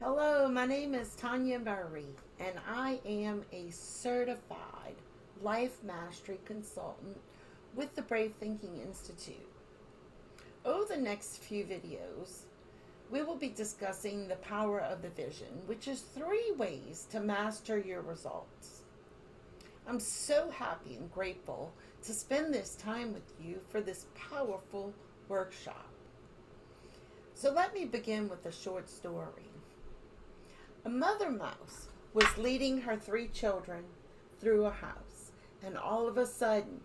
Hello, my name is Tanya Murray, and I am a certified life mastery consultant with the Brave Thinking Institute. Over the next few videos, we will be discussing the power of the vision, which is 3 ways to master your results. I'm so happy and grateful to spend this time with you for this powerful workshop. So let me begin with a short story. A mother mouse was leading her 3 children through a house, and all of a sudden,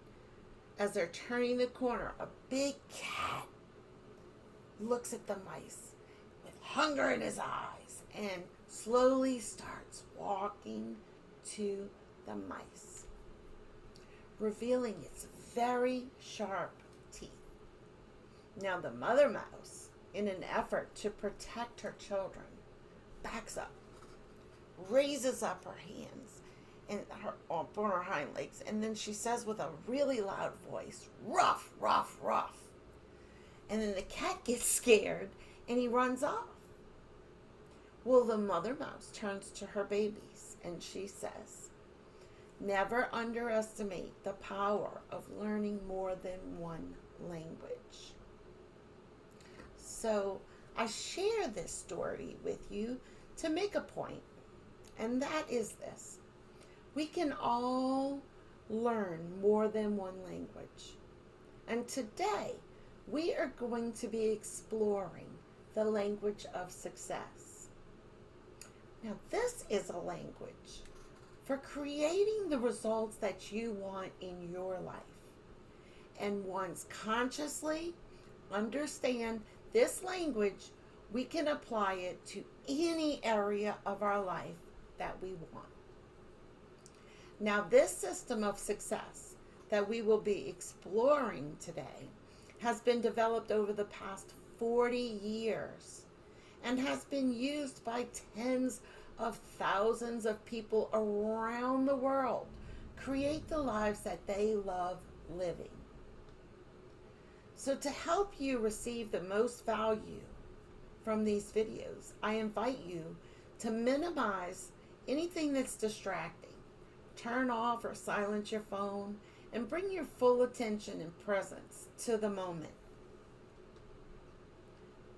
as they're turning the corner, a big cat looks at the mice with hunger in his eyes and slowly starts walking to the mice, revealing its very sharp teeth. Now the mother mouse, in an effort to protect her children, backs up, raises up her hands and on her hind legs, and then she says with a really loud voice, "Ruff, ruff, ruff." And then the cat gets scared and he runs off. Well, the mother mouse turns to her babies and she says, "Never underestimate the power of learning more than one language." So I share this story with you to make a point, and that is this: we can all learn more than one language. And today we are going to be exploring the language of success. Now, this is a language for creating the results that you want in your life. And once consciously understand this language, we can apply it to any area of our life that we want. Now, this system of success that we will be exploring today has been developed over the past 40 years and has been used by tens of thousands of people around the world create the lives that they love living. So to help you receive the most value from these videos, I invite you to minimize anything that's distracting. Turn off or silence your phone and bring your full attention and presence to the moment.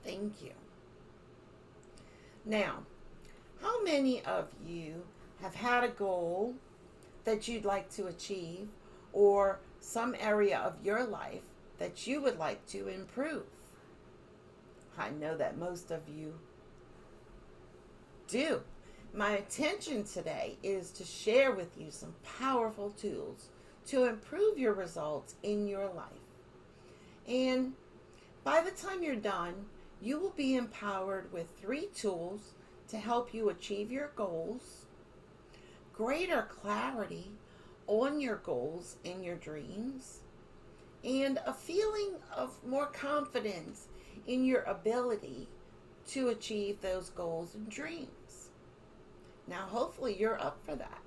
Thank you. Now, how many of you have had a goal that you'd like to achieve, or some area of your life that you would like to improve? I know that most of you do. My intention today is to share with you some powerful tools to improve your results in your life. And by the time you're done, you will be empowered with 3 tools to help you achieve your goals, greater clarity on your goals and your dreams, and a feeling of more confidence in your ability to achieve those goals and dreams. Now, hopefully you're up for that.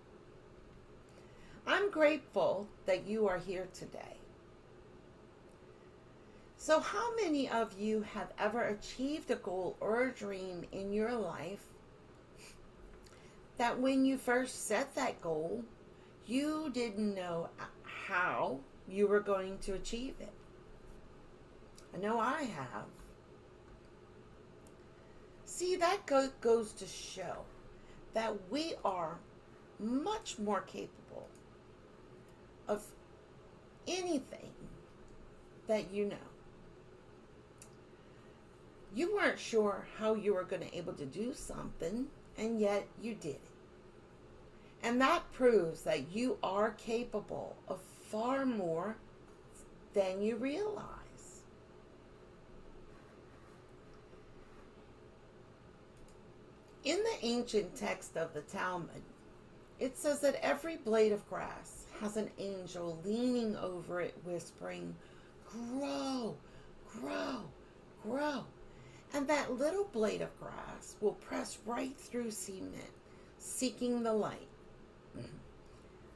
I'm grateful that you are here today. So how many of you have ever achieved a goal or a dream in your life that when you first set that goal, you didn't know how you were going to achieve it? I know I have. See, that goes to show that we are much more capable of anything that you know. You weren't sure how you were going to be able to do something, and yet you did it. And that proves that you are capable of far more than you realize. In the ancient text of the Talmud, it says that every blade of grass has an angel leaning over it whispering, "Grow, grow, grow." And that little blade of grass will press right through cement, seeking the light.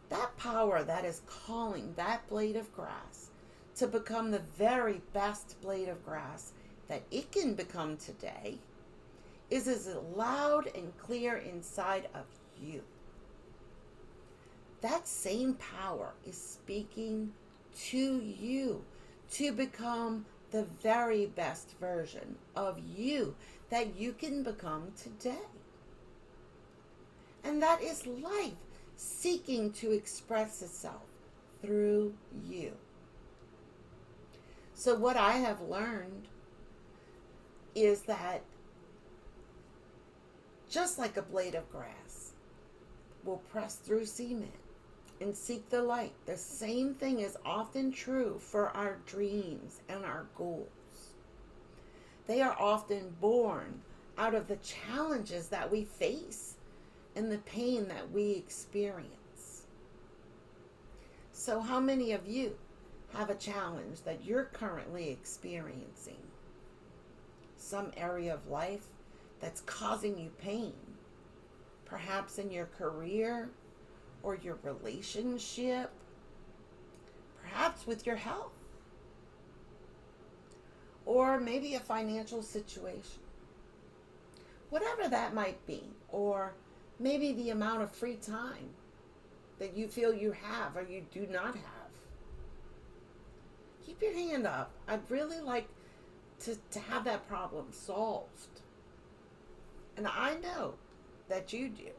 That power that is calling that blade of grass to become the very best blade of grass that it can become today is as loud and clear inside of you. That same power is speaking to you to become the very best version of you that you can become today. And that is life seeking to express itself through you. So what I have learned is that just like a blade of grass will press through cement and seek the light, the same thing is often true for our dreams and our goals. They are often born out of the challenges that we face and the pain that we experience. So how many of you have a challenge that you're currently experiencing? Some area of life that's causing you pain, perhaps in your career or your relationship, perhaps with your health, or maybe a financial situation. Whatever that might be, or maybe the amount of free time that you feel you have or you do not have. Keep your hand up. I'd really like to have that problem solved. And I know that you do.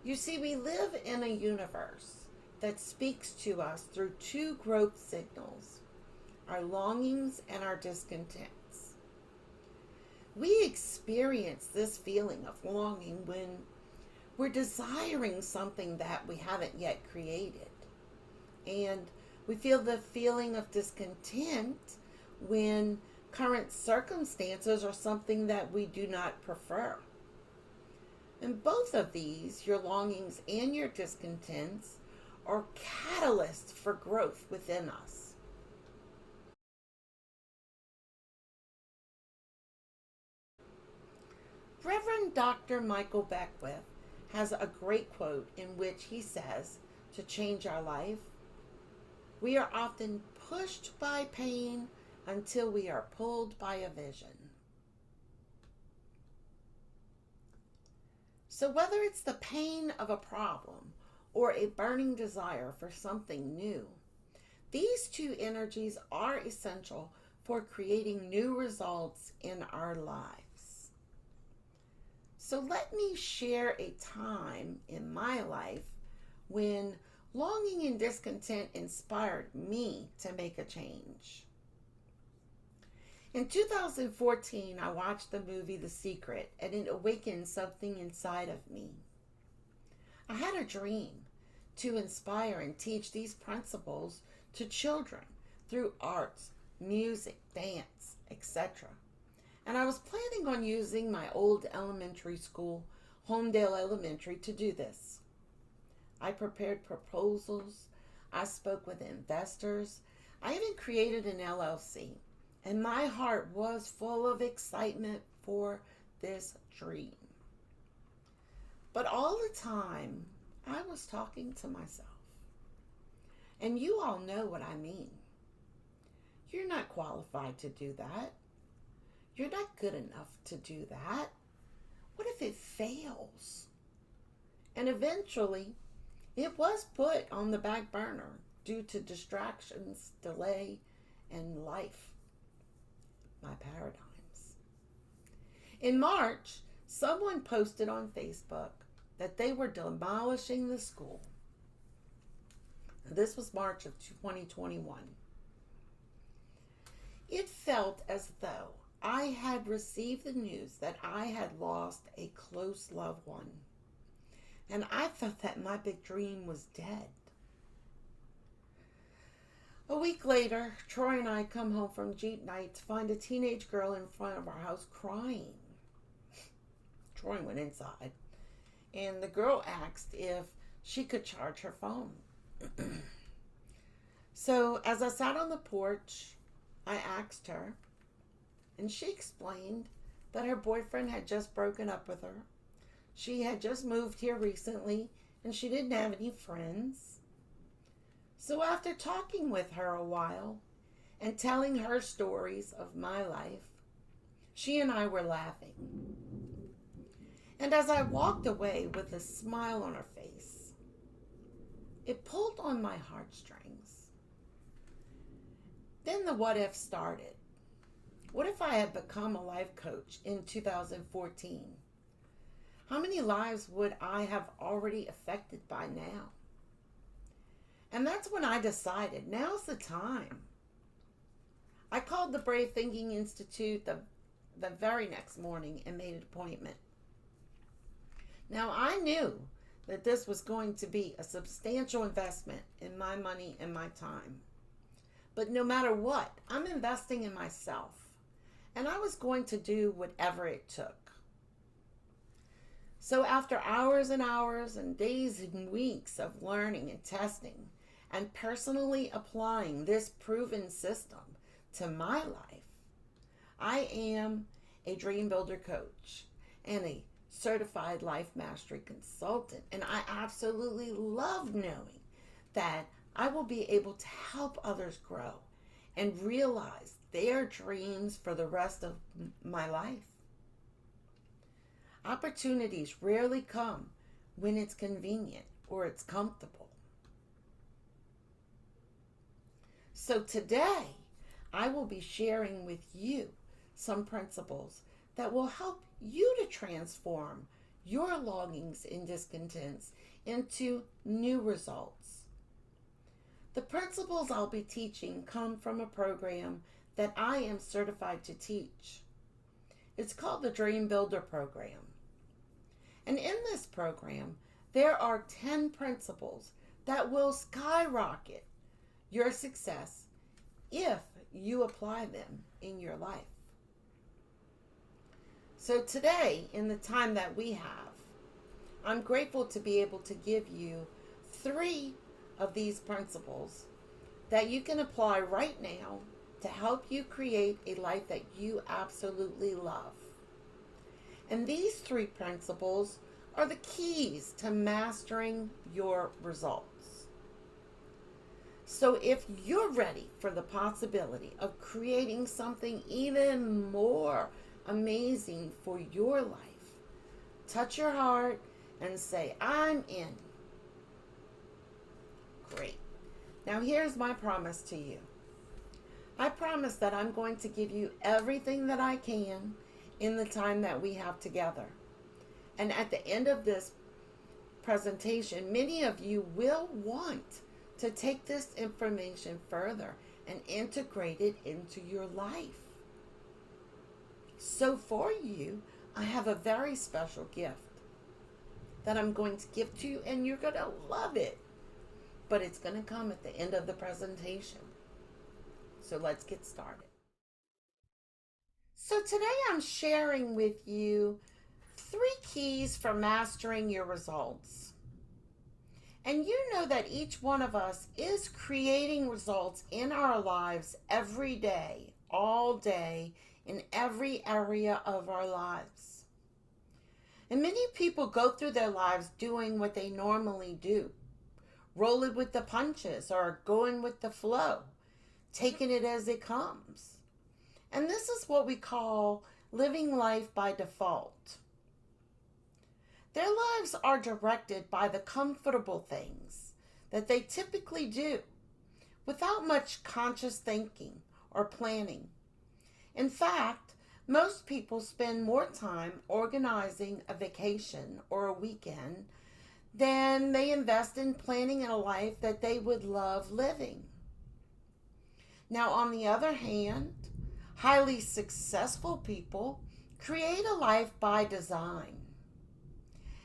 You see, we live in a universe that speaks to us through two growth signals, our longings and our discontents. We experience this feeling of longing when we're desiring something that we haven't yet created. And we feel the feeling of discontent when current circumstances are something that we do not prefer. And both of these, your longings and your discontents, are catalysts for growth within us. Reverend Dr. Michael Beckwith has a great quote in which he says, to change our life, we are often pushed by pain until we are pulled by a vision. So whether it's the pain of a problem or a burning desire for something new, these two energies are essential for creating new results in our lives. So let me share a time in my life when longing and discontent inspired me to make a change. In 2014, I watched the movie The Secret, and it awakened something inside of me. I had a dream to inspire and teach these principles to children through arts, music, dance, etc. And I was planning on using my old elementary school, Homedale Elementary, to do this. I prepared proposals, I spoke with investors, I even created an LLC. And my heart was full of excitement for this dream. But all the time, I was talking to myself. And you all know what I mean. You're not qualified to do that. You're not good enough to do that. What if it fails? And eventually, it was put on the back burner due to distractions, delay, and life. My paradigms. In March, someone posted on Facebook that they were demolishing the school. This was March of 2021. It felt as though I had received the news that I had lost a close loved one. And I thought that my big dream was dead. A week later, Troy and I come home from Jeep night to find a teenage girl in front of our house crying. Troy went inside, and the girl asked if she could charge her phone. So as I sat on the porch, I asked her, and she explained that her boyfriend had just broken up with her. She had just moved here recently, and she didn't have any friends. So after talking with her a while and telling her stories of my life, She and I were laughing. And as I walked away with a smile on her face, it pulled on my heartstrings. Then the what if started. What if I had become a life coach in 2014? How many lives would I have already affected by now? And that's when I decided, now's the time. I called the Brave Thinking Institute the very next morning and made an appointment. Now, I knew that this was going to be a substantial investment in my money and my time. But no matter what, I'm investing in myself. And I was going to do whatever it took. So after hours and hours and days and weeks of learning and testing and personally applying this proven system to my life, I am a dream builder coach and a certified life mastery consultant. And I absolutely love knowing that I will be able to help others grow and realize their dreams for the rest of my life. Opportunities rarely come when it's convenient or it's comfortable. So today, I will be sharing with you some principles that will help you to transform your longings and discontents into new results. The principles I'll be teaching come from a program that I am certified to teach. It's called the Dream Builder Program. And in this program, there are 10 principles that will skyrocket your success if you apply them in your life. So today, in the time that we have, I'm grateful to be able to give you 3 of these principles that you can apply right now to help you create a life that you absolutely love. And these 3 principles are the keys to mastering your results. So if you're ready for the possibility of creating something even more amazing for your life, touch your heart and say, I'm in. Great. Now here's my promise to you. I promise that I'm going to give you everything that I can in the time that we have together. And at the end of this presentation, many of you will want to take this information further and integrate it into your life. So for you, I have a very special gift that I'm going to give to you, and you're going to love it. But it's going to come at the end of the presentation. So let's get started. So today I'm sharing with you 3 keys for mastering your results. And you know that each one of us is creating results in our lives every day, all day, in every area of our lives. And many people go through their lives doing what they normally do, rolling with the punches or going with the flow, taking it as it comes. And this is what we call living life by default. Their lives are directed by the comfortable things that they typically do without much conscious thinking or planning. In fact, most people spend more time organizing a vacation or a weekend than they invest in planning a life that they would love living. Now, on the other hand, highly successful people create a life by design.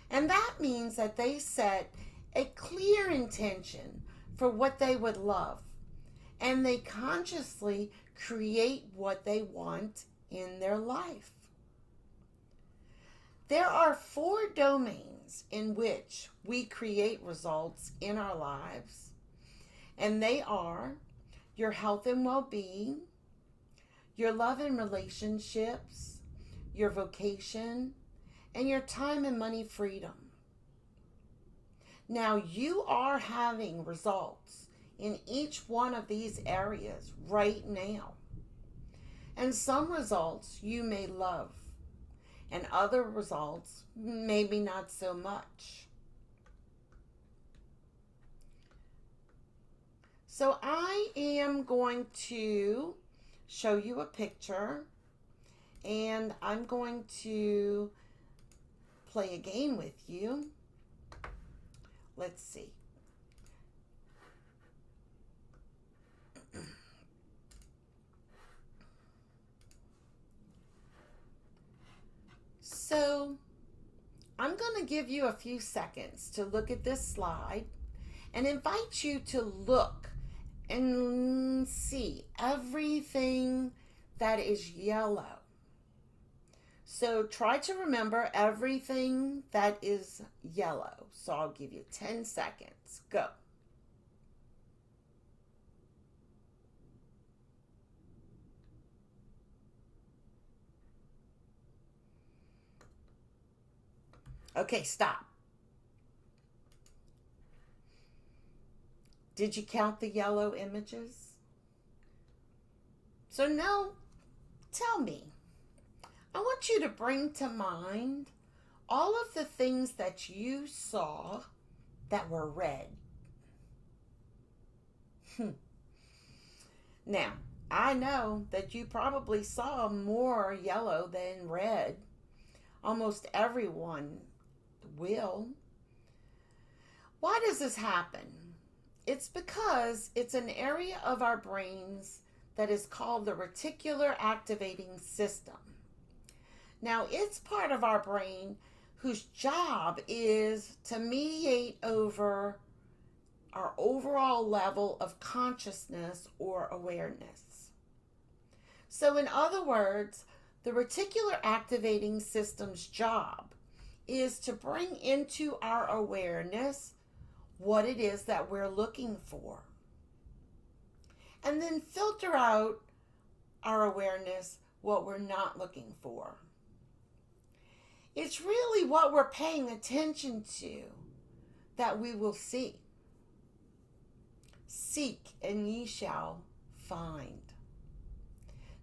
And that means that they set a clear intention for what they would love, and they consciously create what they want in their life. There are 4 domains in which we create results in our lives, and they are your health and well-being, your love and relationships, your vocation, and your time and money freedom. Now, you are having results in each one of these areas right now. And some results you may love, and other results maybe not so much. So I am going to show you a picture, and I'm going to play a game with you. Let's see. So I'm going to give you a few seconds to look at this slide and invite you to look and see everything that is yellow. So try to remember everything that is yellow. So I'll give you 10 seconds. Go. Okay, stop. Did you count the yellow images? So now, tell me, I want you to bring to mind all of the things that you saw that were red. Now, I know that you probably saw more yellow than red. Almost everyone will. Why does this happen? It's because it's an area of our brains that is called the reticular activating system. Now, it's part of our brain whose job is to mediate over our overall level of consciousness or awareness. So, in other words, the reticular activating system's job is to bring into our awareness what it is that we're looking for, and then filter out our awareness what we're not looking for. It's really what we're paying attention to that we will see. Seek and ye shall find.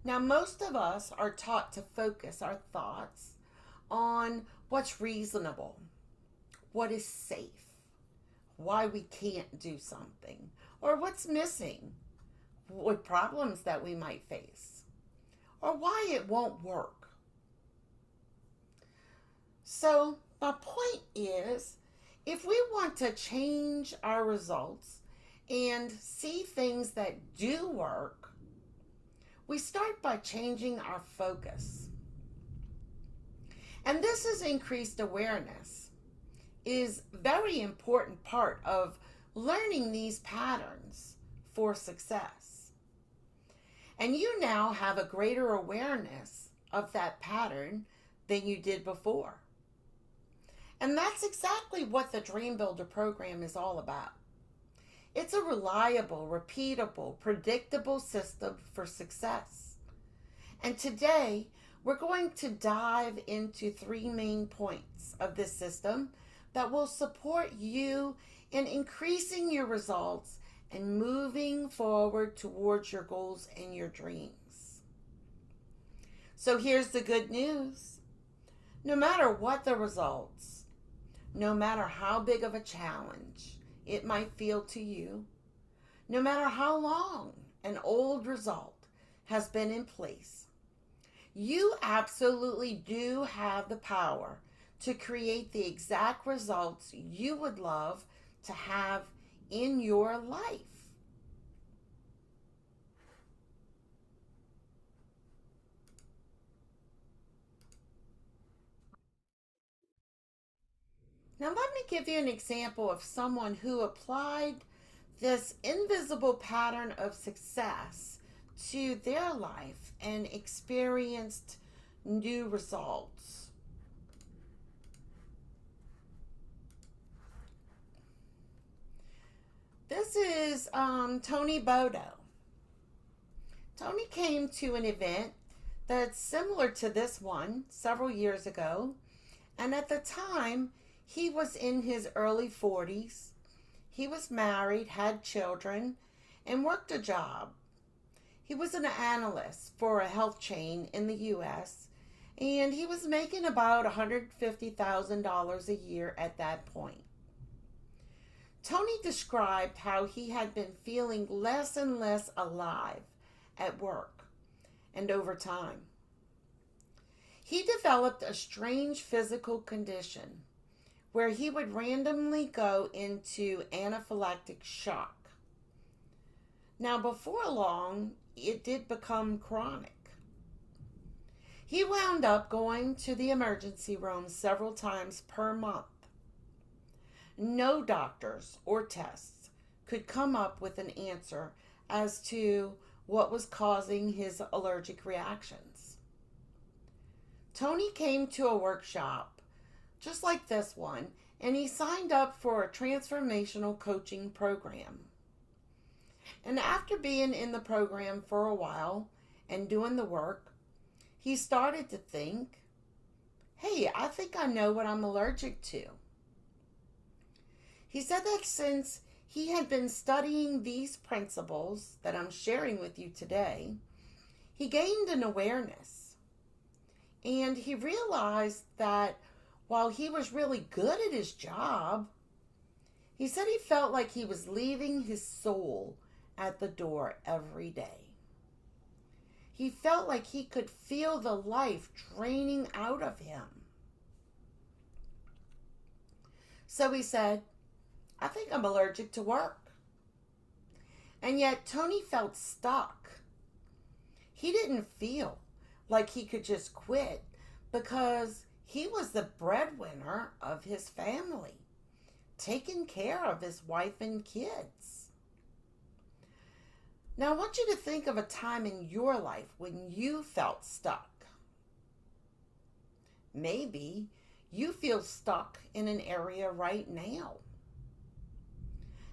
Now, most of us are taught to focus our thoughts on what's reasonable, what is safe, why we can't do something, or what's missing, what problems that we might face, or why it won't work. So my point is, if we want to change our results and see things that do work, we start by changing our focus. And this is increased awareness is very important part of learning these patterns for success. And you now have a greater awareness of that pattern than you did before. And that's exactly what the Dream Builder program is all about. It's a reliable, repeatable, predictable system for success. And today, we're going to dive into 3 main points of this system that will support you in increasing your results and moving forward towards your goals and your dreams. So here's the good news. No matter what the results, no matter how big of a challenge it might feel to you, no matter how long an old result has been in place, you absolutely do have the power to create the exact results you would love to have in your life. Now let me give you an example of someone who applied this invisible pattern of success to their life and experienced new results. This is Tony Bodo. Tony came to an event that's similar to this one several years ago, and at the time he was in his early 40s. He was married, had children, and worked a job. He was an analyst for a health chain in the U.S., and he was making about $150,000 a year at that point. Tony described how he had been feeling less and less alive at work and over time. He developed a strange physical condition where he would randomly go into anaphylactic shock. Now, before long, it did become chronic. He wound up going to the emergency room several times per month. No doctors or tests could come up with an answer as to what was causing his allergic reactions. Tony came to a workshop just like this one, and he signed up for a transformational coaching program. And after being in the program for a while and doing the work, he started to think, hey, I think I know what I'm allergic to. He said that since he had been studying these principles that I'm sharing with you today, he gained an awareness. And he realized that while he was really good at his job, he said he felt like he was leaving his soul at the door every day. He felt like he could feel the life draining out of him. So he said, I think I'm allergic to work. And yet Tony felt stuck. He didn't feel like he could just quit because he was the breadwinner of his family, taking care of his wife and kids. Now I want you to think of a time in your life when you felt stuck. Maybe you feel stuck in an area right now.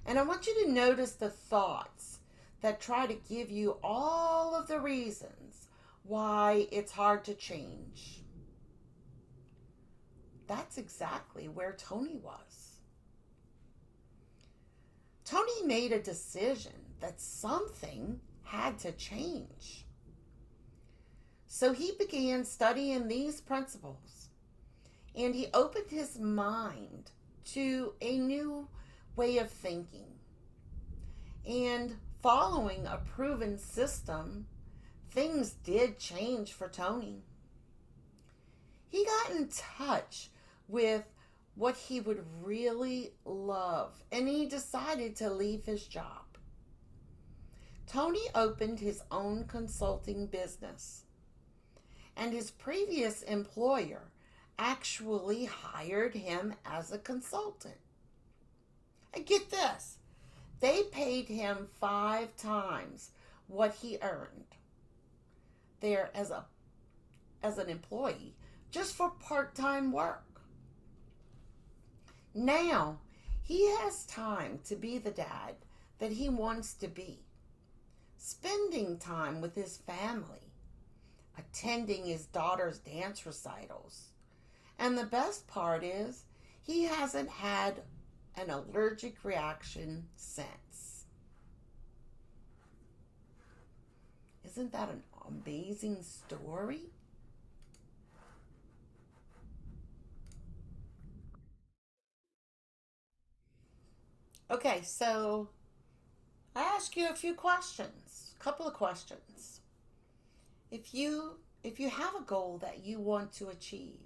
And I want you to notice the thoughts that try to give you all of the reasons why it's hard to change. That's exactly where Tony was. Tony made a decision that something had to change. So he began studying these principles, and he opened his mind to a new way of thinking. And following a proven system, things did change for Tony. He got in touch with what he would really love, and he decided to leave his job. Tony opened his own consulting business, and his previous employer actually hired him as a consultant. And get this, they paid him 5 times what he earned there as an employee just for part-time work. Now, he has time to be the dad that he wants to be, spending time with his family, attending his daughter's dance recitals. And the best part is, he hasn't had an allergic reaction since. Isn't that an amazing story? Okay, so I ask you a few questions, a couple of questions. If you have a goal that you want to achieve,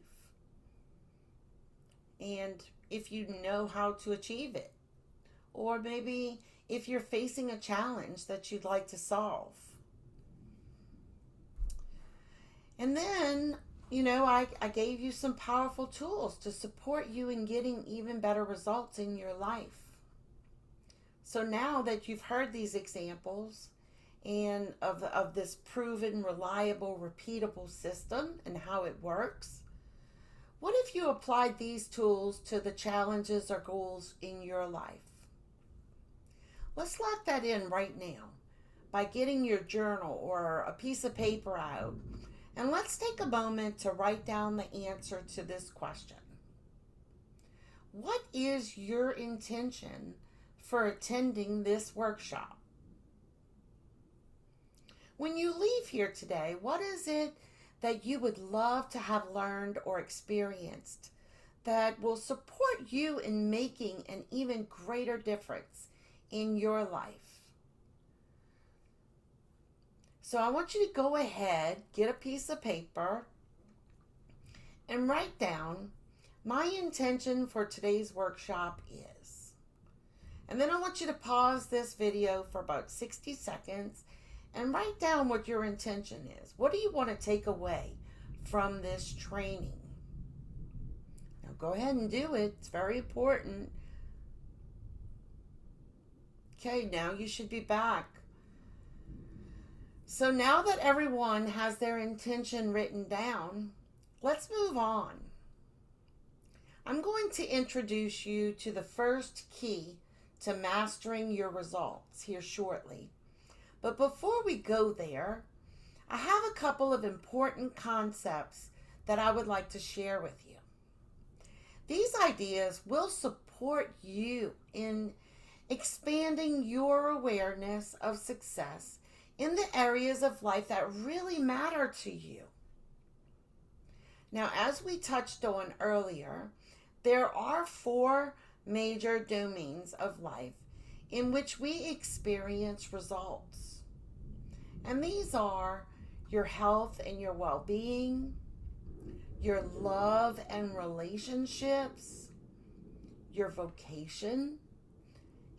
and if you know how to achieve it, or maybe if you're facing a challenge that you'd like to solve. And then, I gave you some powerful tools to support you in getting even better results in your life. So now that you've heard these examples and of this proven, reliable, repeatable system and how it works, what if you applied these tools to the challenges or goals in your life? Let's lock that in right now by getting your journal or a piece of paper out, and let's take a moment to write down the answer to this question. What is your intention for attending this workshop? When you leave here today, what is it that you would love to have learned or experienced that will support you in making an even greater difference in your life? So I want you to go ahead, get a piece of paper, and write down, my intention for today's workshop is. And then I want you to pause this video for about 60 seconds and write down what your intention is. What do you want to take away from this training? Now go ahead and do it. It's very important. Okay, now you should be back. So now that everyone has their intention written down, let's move on. I'm going to introduce you to the first key to mastering your results here shortly. But before we go there, I have a couple of important concepts that I would like to share with you. These ideas will support you in expanding your awareness of success in the areas of life that really matter to you. Now, as we touched on earlier, there are 4 major domains of life in which we experience results. And these are your health and your well-being, your love and relationships, your vocation,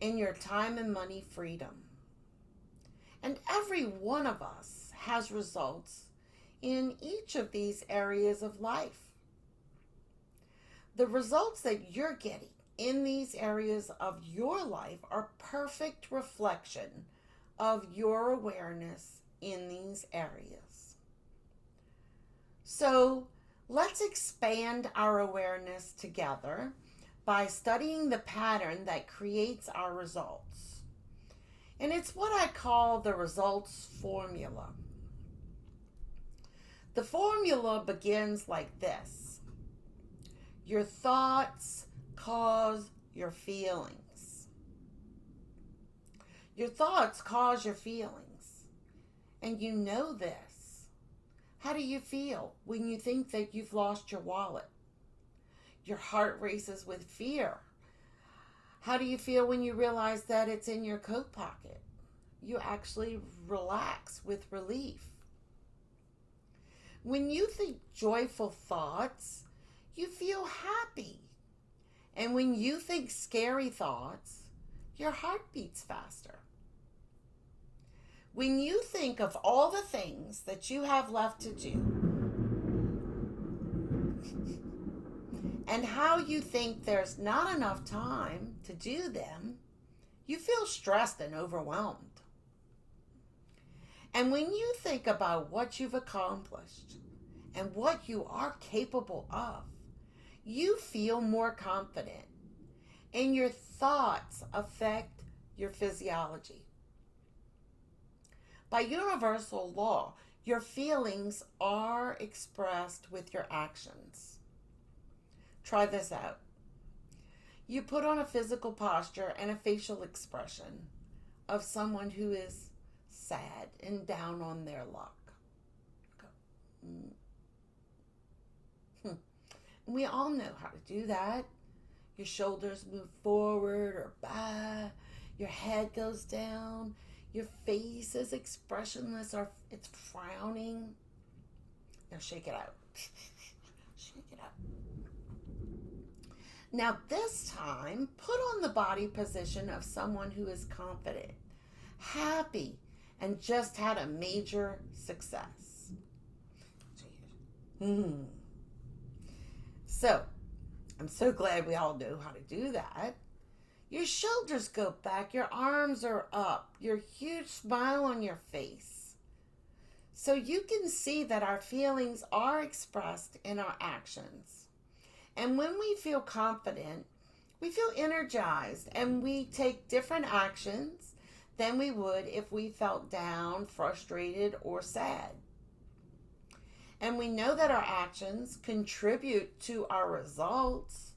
and your time and money freedom. And every one of us has results in each of these areas of life. The results that you're getting in these areas of your life are perfect reflection of your awareness in these areas. So let's expand our awareness together by studying the pattern that creates our results. And it's what I call the results formula. The formula begins like this. Your thoughts cause your feelings. Your thoughts cause your feelings. And you know this. How do you feel when you think that you've lost your wallet? Your heart races with fear. How do you feel when you realize that it's in your coat pocket? You actually relax with relief. When you think joyful thoughts, you feel happy. And when you think scary thoughts, your heart beats faster. When you think of all the things that you have left to do, and how you think there's not enough time to do them, you feel stressed and overwhelmed. And when you think about what you've accomplished and what you are capable of, you feel more confident, and your thoughts affect your physiology. By universal law, your feelings are expressed with your actions. Try this out. You put on a physical posture and a facial expression of someone who is sad and down on their luck. We all know how to do that. Your shoulders move forward or back. Your head goes down. Your face is expressionless or it's frowning. Now shake it out. Shake it out. Now this time, put on the body position of someone who is confident, happy, and just had a major success. So, I'm so glad we all know how to do that. Your shoulders go back, your arms are up, your huge smile on your face. So you can see that our feelings are expressed in our actions. And when we feel confident, we feel energized and we take different actions than we would if we felt down, frustrated, or sad. And we know that our actions contribute to our results.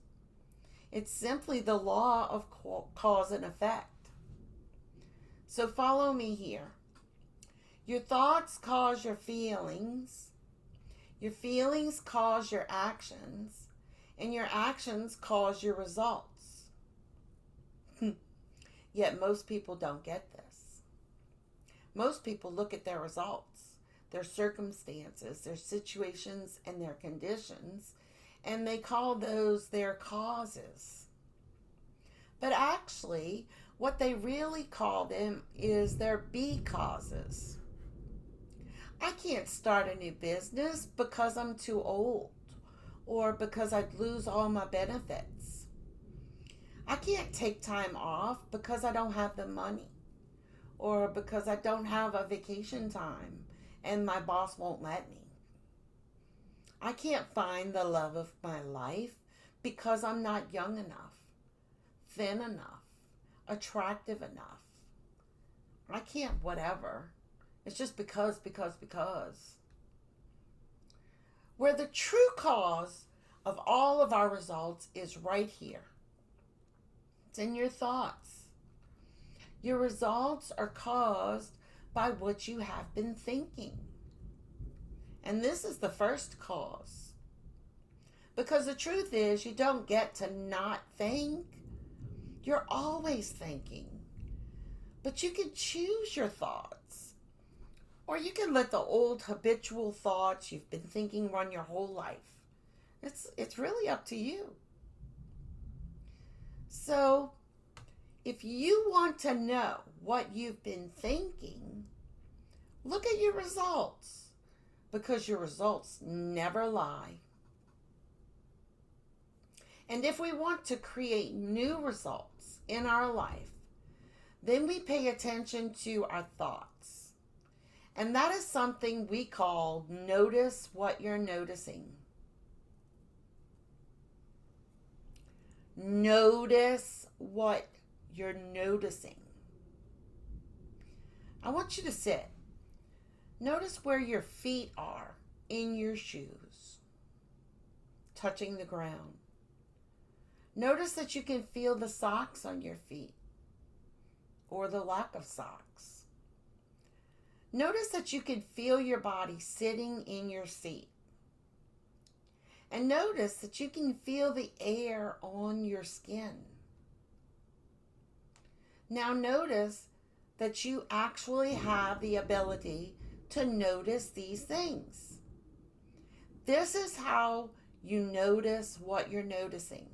It's simply the law of cause and effect. So follow me here. Your thoughts cause your feelings cause your actions, and your actions cause your results. Yet most people don't get this. Most people look at their results, their circumstances, their situations, and their conditions, and they call those their causes. But actually, what they really call them is their be causes. I can't start a new business because I'm too old, or because I'd lose all my benefits. I can't take time off because I don't have the money, or because I don't have a vacation time and my boss won't let me. I can't find the love of my life because I'm not young enough, thin enough, attractive enough. I can't whatever. It's just because. Where the true cause of all of our results is right here. It's in your thoughts. Your results are caused by what you have been thinking. And this is the first cause. Because the truth is, you don't get to not think. You're always thinking. But you can choose your thoughts. Or you can let the old habitual thoughts you've been thinking run your whole life. It's really up to you. So, if you want to know what you've been thinking, look at your results. Because your results never lie. And if we want to create new results in our life, then we pay attention to our thoughts. And that is something we call notice what you're noticing. Notice what you're noticing. I want you to sit. Notice where your feet are in your shoes, touching the ground. Notice that you can feel the socks on your feet, or the lack of socks. Notice that you can feel your body sitting in your seat. And notice that you can feel the air on your skin. Now notice that you actually have the ability to notice these things. This is how you notice what you're noticing.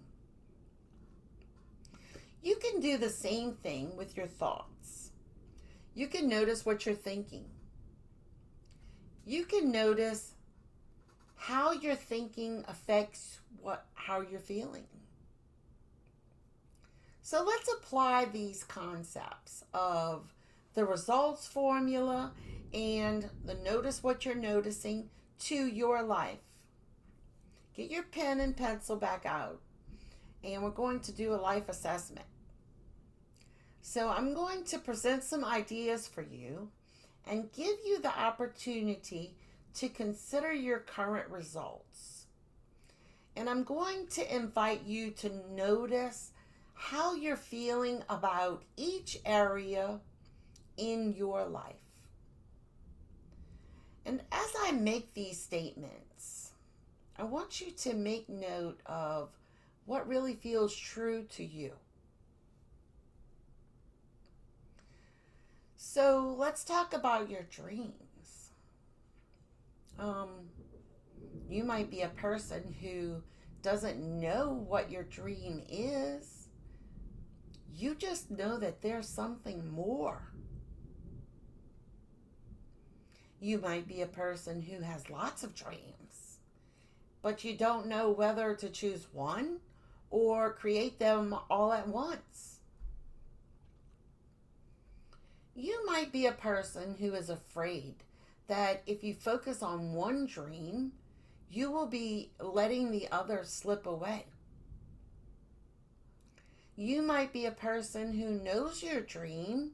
You can do the same thing with your thoughts. You can notice what you're thinking. You can notice how your thinking affects how you're feeling. So let's apply these concepts of the results formula and the notice what you're noticing to your life. Get your pen and pencil back out, and we're going to do a life assessment. So I'm going to present some ideas for you and give you the opportunity to consider your current results. And I'm going to invite you to notice how you're feeling about each area in your life. And as I make these statements, I want you to make note of what really feels true to you. So let's talk about your dreams. You might be a person who doesn't know what your dream is. You just know that there's something more. You might be a person who has lots of dreams, but you don't know whether to choose one or create them all at once. You might be a person who is afraid that if you focus on one dream, you will be letting the other slip away. You might be a person who knows your dream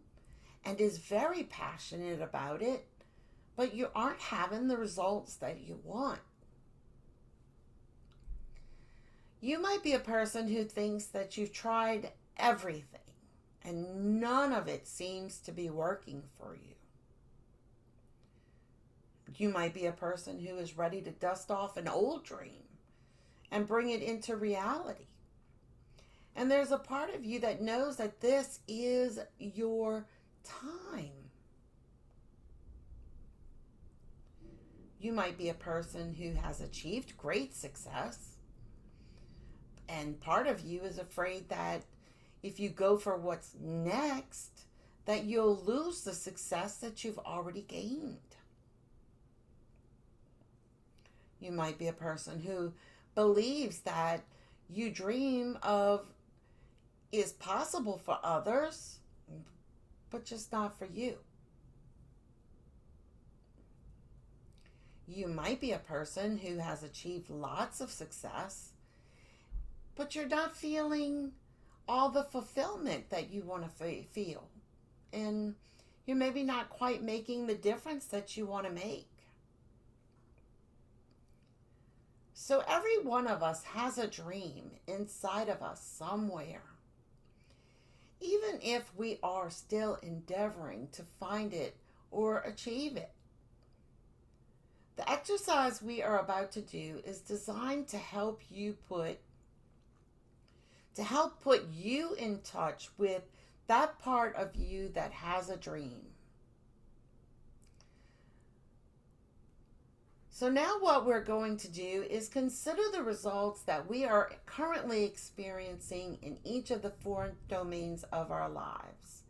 and is very passionate about it, but you aren't having the results that you want. You might be a person who thinks that you've tried everything and none of it seems to be working for you. You might be a person who is ready to dust off an old dream and bring it into reality. And there's a part of you that knows that this is your time. You might be a person who has achieved great success, and part of you is afraid that if you go for what's next, that you'll lose the success that you've already gained. You might be a person who believes that you dream of is possible for others, but just not for you. You might be a person who has achieved lots of success, but you're not feeling all the fulfillment that you want to feel. And you're maybe not quite making the difference that you want to make. So every one of us has a dream inside of us somewhere. Even if we are still endeavoring to find it or achieve it. The exercise we are about to do is designed to help put you in touch with that part of you that has a dream. So now what we're going to do is consider the results that we are currently experiencing in each of the 4 domains of our lives.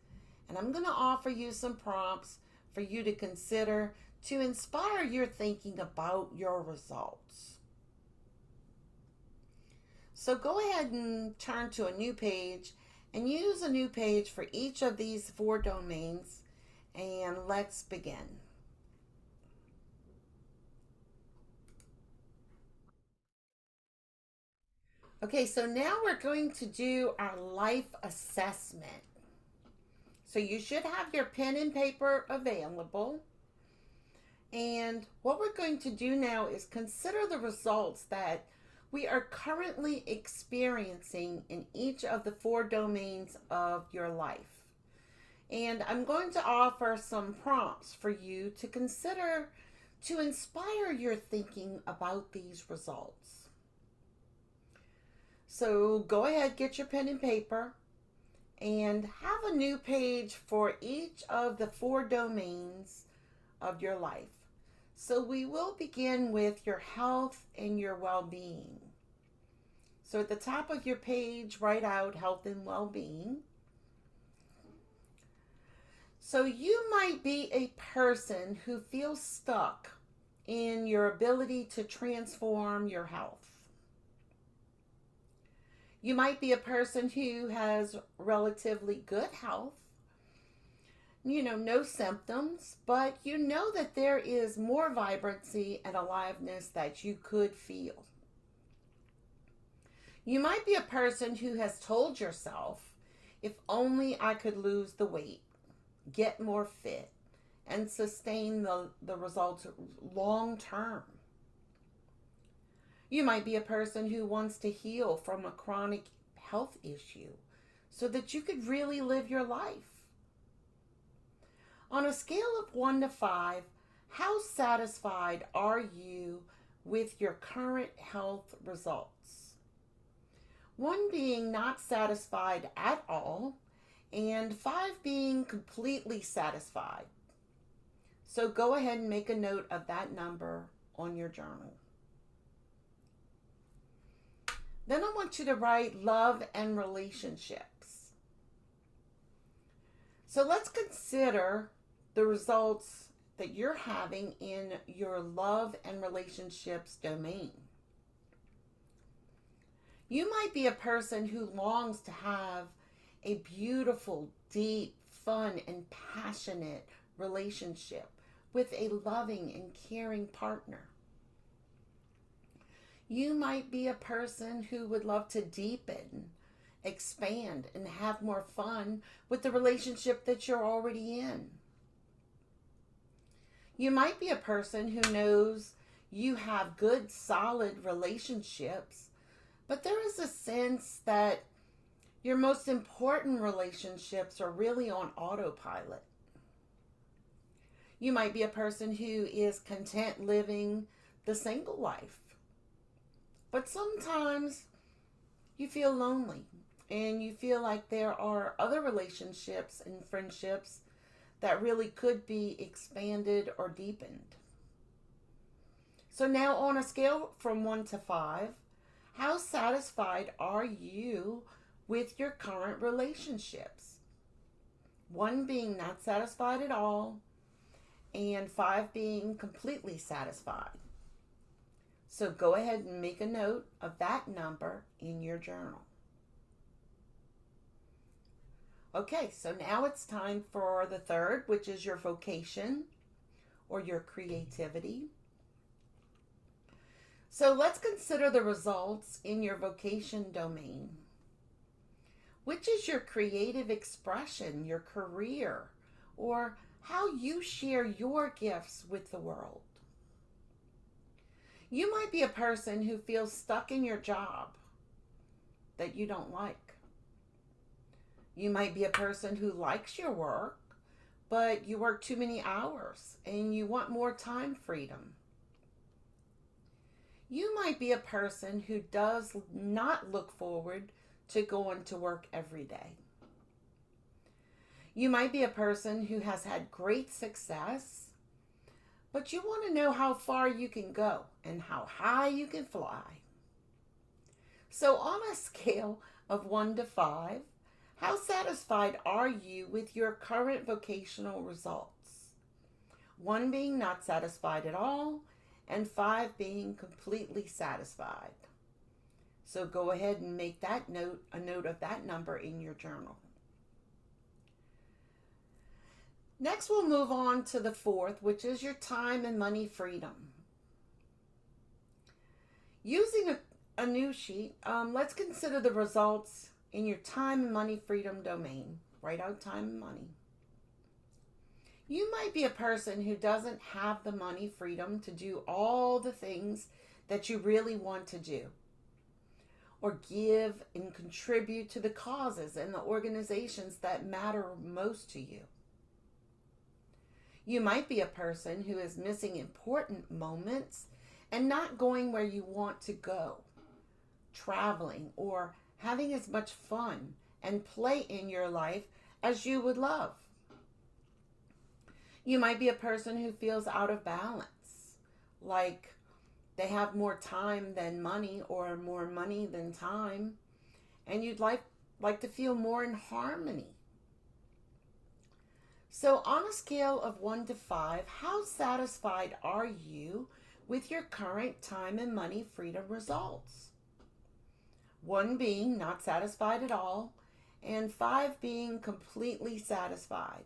And I'm going to offer you some prompts for you to consider to inspire your thinking about your results. So go ahead and turn to a new page and use a new page for each of these 4 domains, and let's begin. Okay, so now we're going to do our life assessment. So you should have your pen and paper available. And what we're going to do now is consider the results that we are currently experiencing in each of the 4 domains of your life. And I'm going to offer some prompts for you to consider to inspire your thinking about these results. So go ahead, get your pen and paper, and have a new page for each of the 4 domains of your life. So we will begin with your health and your well-being. So at the top of your page, write out health and well-being. So you might be a person who feels stuck in your ability to transform your health. You might be a person who has relatively good health, no symptoms, but you know that there is more vibrancy and aliveness that you could feel. You might be a person who has told yourself, if only I could lose the weight, get more fit, and sustain the results long term. You might be a person who wants to heal from a chronic health issue so that you could really live your life. On a scale of 1 to 5, how satisfied are you with your current health results? 1 being not satisfied at all, and 5 being completely satisfied. So go ahead and make a note of that number on your journal. Then I want you to write love and relationships. So let's consider the results that you're having in your love and relationships domain. You might be a person who longs to have a beautiful, deep, fun, and passionate relationship with a loving and caring partner. You might be a person who would love to deepen, expand, and have more fun with the relationship that you're already in. You might be a person who knows you have good, solid relationships, but there is a sense that your most important relationships are really on autopilot. You might be a person who is content living the single life. But sometimes you feel lonely and you feel like there are other relationships and friendships that really could be expanded or deepened. So now on a scale from 1 to 5, how satisfied are you with your current relationships? 1 being not satisfied at all, and 5 being completely satisfied. So go ahead and make a note of that number in your journal. Okay, so now it's time for the third, which is your vocation or your creativity. So let's consider the results in your vocation domain. Which is your creative expression, your career, or how you share your gifts with the world? You might be a person who feels stuck in your job that you don't like. You might be a person who likes your work, but you work too many hours and you want more time freedom. You might be a person who does not look forward to going to work every day. You might be a person who has had great success, but you want to know how far you can go and how high you can fly. So on a scale of 1 to 5, how satisfied are you with your current vocational results? 1 being not satisfied at all, and 5 being completely satisfied. So go ahead and make that note, a note of that number in your journal. Next, we'll move on to the 4th, which is your time and money freedom. Using a new sheet, let's consider the results in your time and money freedom domain. Write out time and money. You might be a person who doesn't have the money freedom to do all the things that you really want to do, or give and contribute to the causes and the organizations that matter most to you. You might be a person who is missing important moments and not going where you want to go, traveling, or having as much fun and play in your life as you would love. You might be a person who feels out of balance, like they have more time than money or more money than time, and you'd like to feel more in harmony. So on a scale of 1 to 5, how satisfied are you with your current time and money freedom results? 1 being not satisfied at all, and 5 being completely satisfied.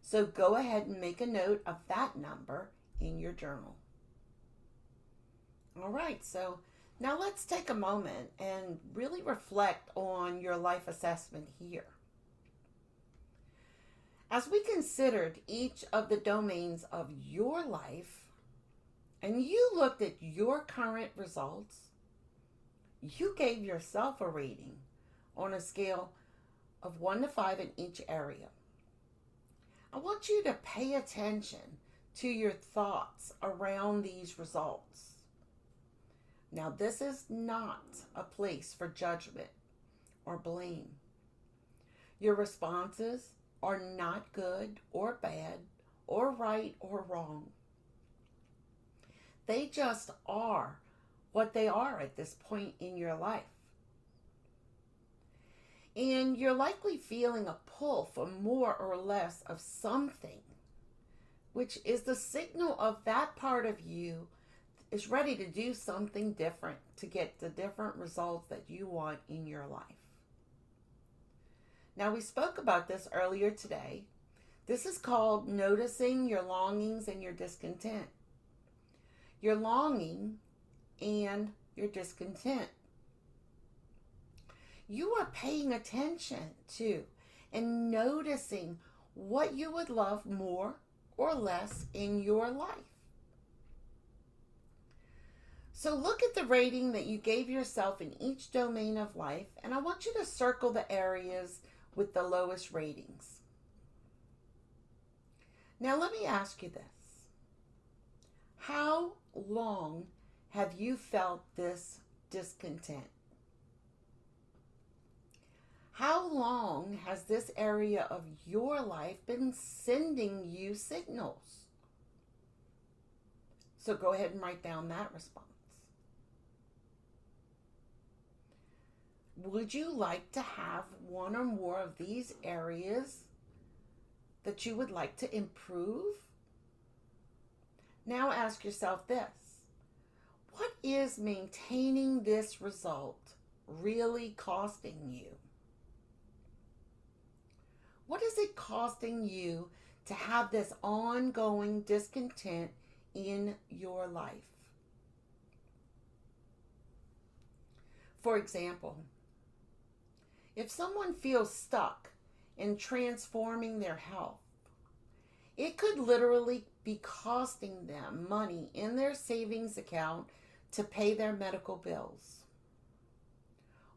So go ahead and make a note of that number in your journal. All right, so now let's take a moment and really reflect on your life assessment here. As we considered each of the domains of your life, and you looked at your current results, you gave yourself a rating on a scale of 1 to 5 in each area. I want you to pay attention to your thoughts around these results. Now, this is not a place for judgment or blame. Your responses are not good or bad or right or wrong. They just are what they are at this point in your life. And you're likely feeling a pull for more or less of something, which is the signal of that part of you is ready to do something different to get the different results that you want in your life. Now, we spoke about this earlier today. This is called noticing your longings and your discontent. Your longing and your discontent. You are paying attention to and noticing what you would love more or less in your life. So look at the rating that you gave yourself in each domain of life, and I want you to circle the areas with the lowest ratings. Now, let me ask you this. How long have you felt this discontent? How long has this area of your life been sending you signals? So go ahead and write down that response. Would you like to have one or more of these areas that you would like to improve? Now ask yourself this. What is maintaining this result really costing you? What is it costing you to have this ongoing discontent in your life? For example, if someone feels stuck in transforming their health, it could literally be costing them money in their savings account to pay their medical bills.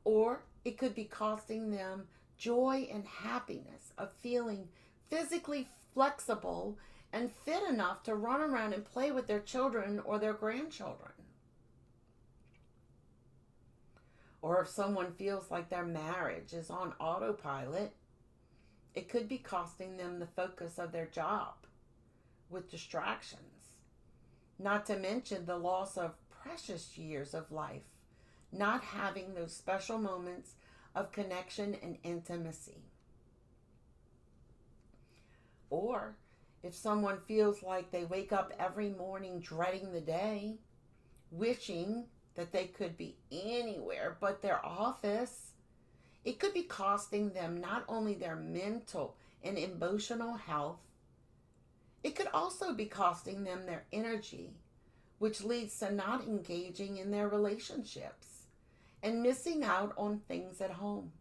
Or it could be costing them joy and happiness of feeling physically flexible and fit enough to run around and play with their children or their grandchildren. Or if someone feels like their marriage is on autopilot, it could be costing them the focus of their job with distractions, not to mention the loss of precious years of life, not having those special moments of connection and intimacy. Or if someone feels like they wake up every morning dreading the day, wishing that they could be anywhere but their office, it could be costing them not only their mental and emotional health, it could also be costing them their energy, which leads to not engaging in their relationships and missing out on things at home.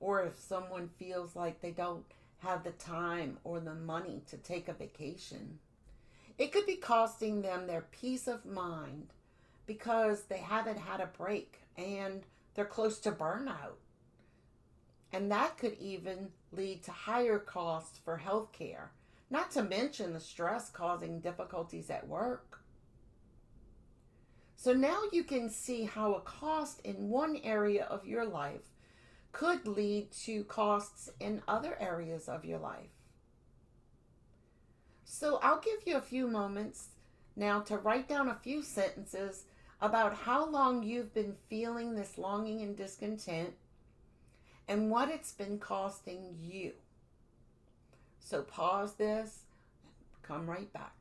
Or if someone feels like they don't have the time or the money to take a vacation, it could be costing them their peace of mind because they haven't had a break and they're close to burnout. And that could even lead to higher costs for health care, not to mention the stress causing difficulties at work. So now you can see how a cost in one area of your life could lead to costs in other areas of your life. So I'll give you a few moments now to write down a few sentences about how long you've been feeling this longing and discontent and what it's been costing you. So pause this, come right back.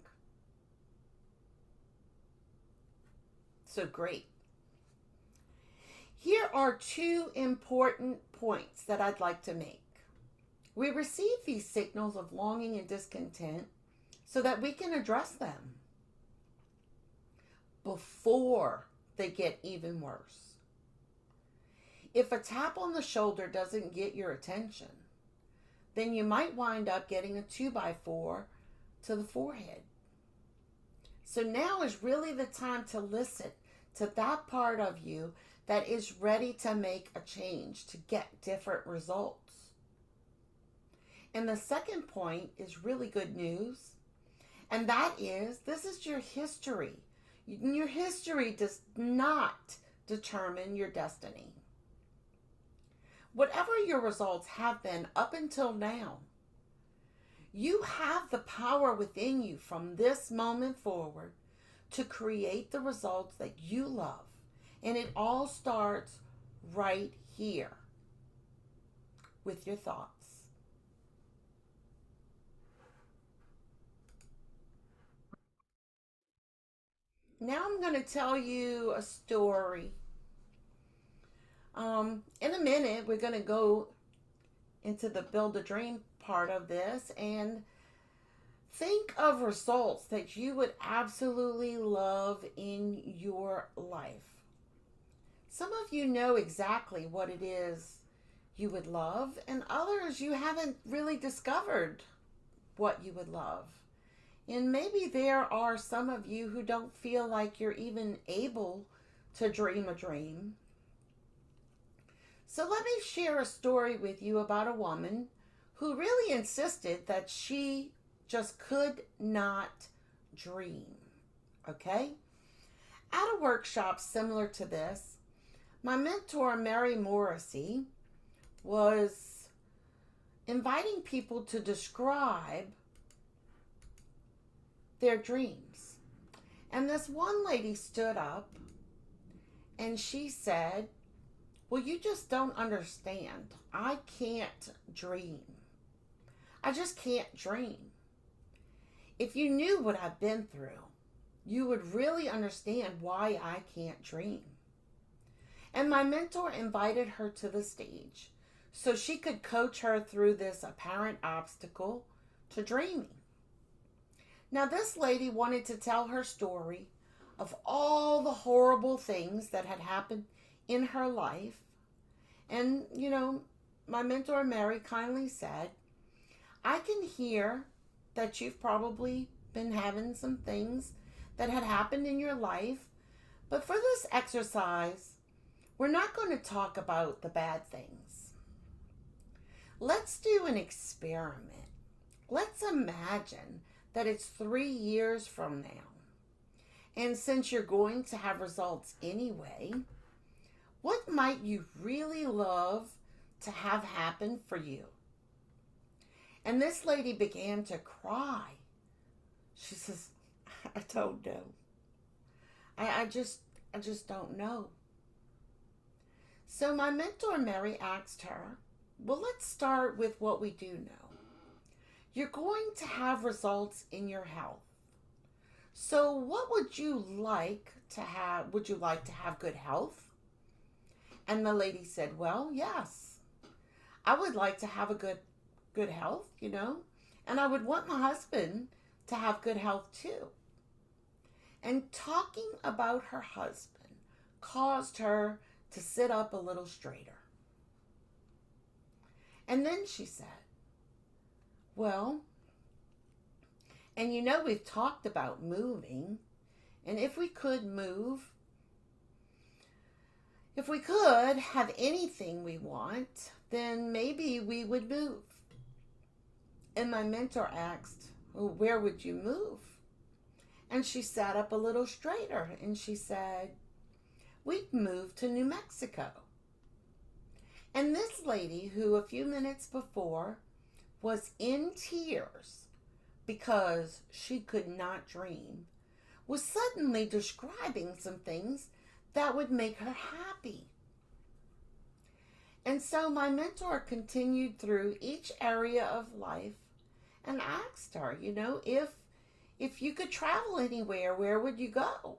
So great. Here are two important points that I'd like to make. We receive these signals of longing and discontent so that we can address them before they get even worse. If a tap on the shoulder doesn't get your attention, then you might wind up getting a 2x4 to the forehead. So now is really the time to listen to that part of you that is ready to make a change to get different results. And the second point is really good news, and that is this is your history. Your history does not determine your destiny. Whatever your results have been up until now, you have the power within you from this moment forward to create the results that you love. And it all starts right here with your thoughts. Now I'm going to tell you a story. In a minute, we're going to go into the build a dream part of this and think of results that you would absolutely love in your life. Some of you know exactly what it is you would love, and others you haven't really discovered what you would love. And maybe there are some of you who don't feel like you're even able to dream a dream. So let me share a story with you about a woman who really insisted that she just could not dream. Okay? At a workshop similar to this, my mentor, Mary Morrissey, was inviting people to describe their dreams. And this one lady stood up and she said, well, you just don't understand. I can't dream. I just can't dream. If you knew what I've been through, you would really understand why I can't dream. And my mentor invited her to the stage so she could coach her through this apparent obstacle to dreaming. Now, this lady wanted to tell her story of all the horrible things that had happened in her life. And, my mentor, Mary, kindly said, I can hear that you've probably been having some things that had happened in your life, but for this exercise, we're not going to talk about the bad things. Let's do an experiment. Let's imagine that it's 3 years from now. And since you're going to have results anyway, what might you really love to have happen for you? And this lady began to cry. She says, I don't know. I just don't know. So my mentor, Mary, asked her, well, let's start with what we do know. You're going to have results in your health. So what would you like to have? Would you like to have good health? And the lady said, well, yes. I would like to have a good health, and I would want my husband to have good health too. And talking about her husband caused her to sit up a little straighter. And then she said, well, and we've talked about moving, and if we could have anything we want, then maybe we would move. And my mentor asked, well, where would you move? And she sat up a little straighter and she said, we'd move to New Mexico. And this lady, who a few minutes before was in tears because she could not dream, was suddenly describing some things that would make her happy. And so my mentor continued through each area of life and asked her, if you could travel anywhere, where would you go?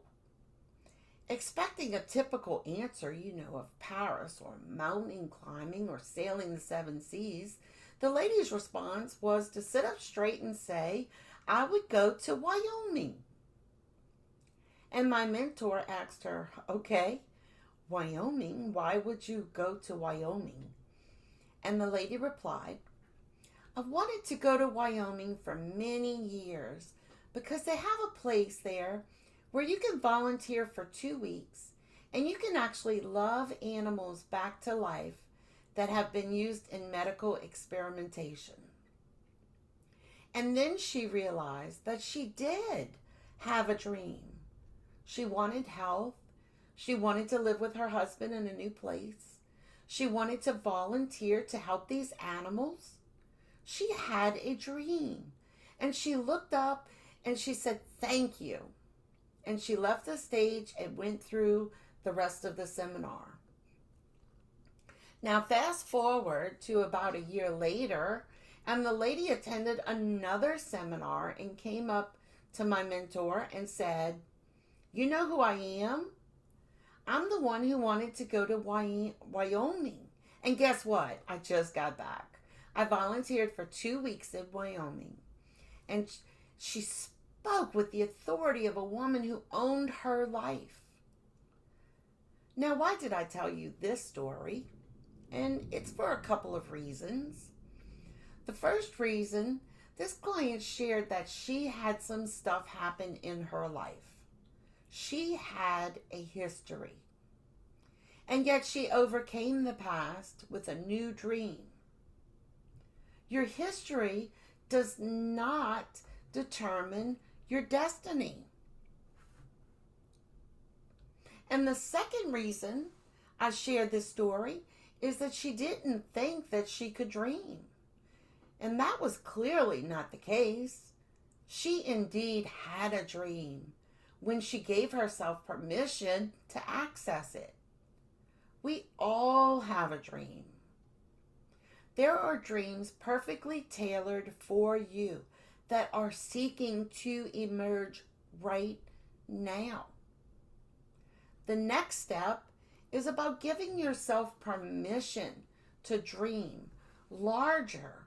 Expecting a typical answer, of Paris or mountain climbing or sailing the 7 seas, the lady's response was to sit up straight and say, I would go to Wyoming. And my mentor asked her, okay, Wyoming, why would you go to Wyoming? And the lady replied, I've wanted to go to Wyoming for many years because they have a place there where you can volunteer for 2 weeks and you can actually love animals back to life that have been used in medical experimentation. And then she realized that she did have a dream. She wanted health. She wanted to live with her husband in a new place. She wanted to volunteer to help these animals. She had a dream. And she looked up and she said, thank you. And she left the stage and went through the rest of the seminar. Now, fast forward to about a year later, and the lady attended another seminar and came up to my mentor and said, you know who I am? I'm the one who wanted to go to Wyoming. And guess what? I just got back. I volunteered for 2 weeks in Wyoming. And she spoke with the authority of a woman who owned her life. Now, why did I tell you this story? And it's for a couple of reasons. The first reason, this client shared that she had some stuff happen in her life. She had a history. And yet she overcame the past with a new dream. Your history does not determine your destiny. And the second reason I shared this story is that she didn't think that she could dream. And that was clearly not the case. She indeed had a dream when she gave herself permission to access it. We all have a dream. There are dreams perfectly tailored for you that are seeking to emerge right now. The next step is about giving yourself permission to dream larger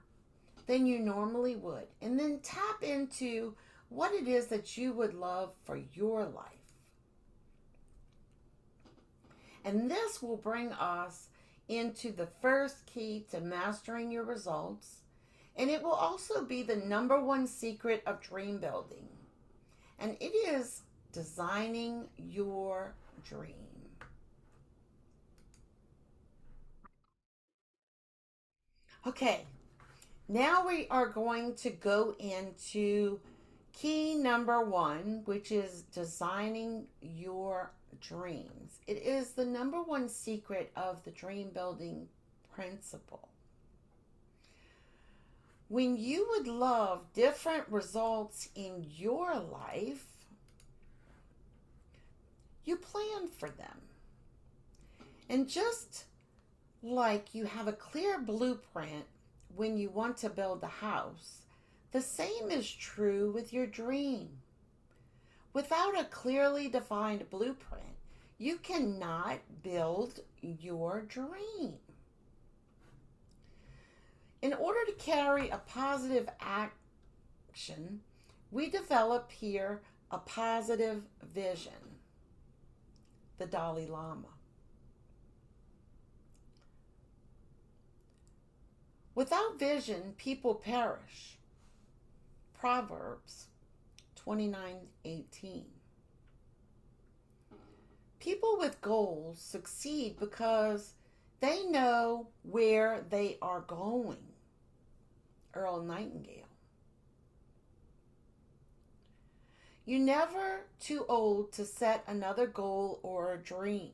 than you normally would, and then tap into what it is that you would love for your life. And this will bring us into the first key to mastering your results, and it will also be the number one secret of dream building, and it is designing your dream. Okay, now we are going to go into key number one, which is designing your dreams. It is the number one secret of the dream building principle. When you would love different results in your life, you plan for them. And just like you have a clear blueprint when you want to build a house, the same is true with your dream. Without a clearly defined blueprint, you cannot build your dream. In order to carry a positive action, we develop here a positive vision. The Dalai Lama. Without vision, people perish. Proverbs 29:18. People with goals succeed because they know where they are going. Earl Nightingale. You're never too old to set another goal or a dream.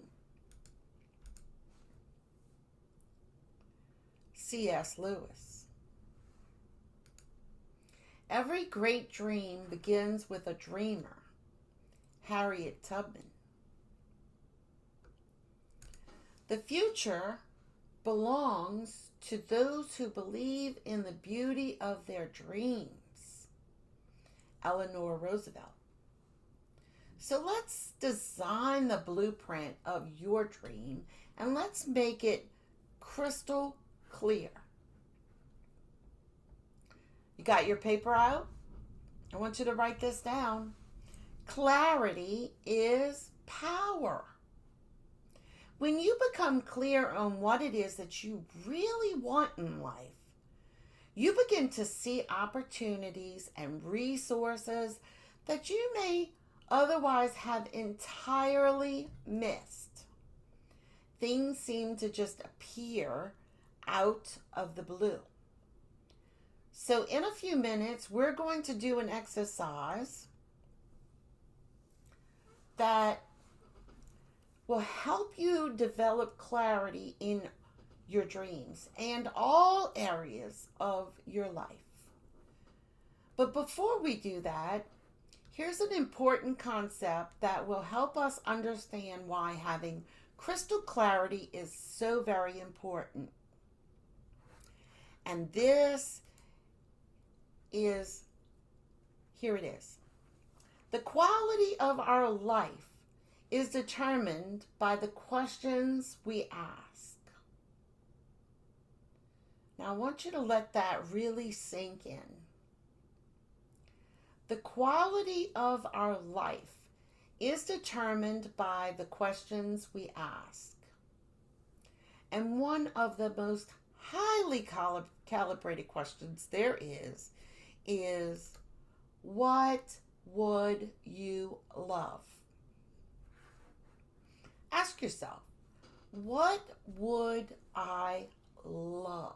C.S. Lewis. Every great dream begins with a dreamer. Harriet Tubman. The future belongs to those who believe in the beauty of their dreams. Eleanor Roosevelt. So let's design the blueprint of your dream and let's make it crystal clear. You got your paper out? I want you to write this down. Clarity is power. When you become clear on what it is that you really want in life, you begin to see opportunities and resources that you may otherwise have entirely missed. Things seem to just appear out of the blue. So in a few minutes, we're going to do an exercise that will help you develop clarity in your dreams and all areas of your life. But before we do that, here's an important concept that will help us understand why having crystal clarity is so very important. And this is, here it is. The quality of our life is determined by the questions we ask. Now I want you to let that really sink in. The quality of our life is determined by the questions we ask. And one of the most highly calibrated questions there is what would you love? Ask yourself, what would I love?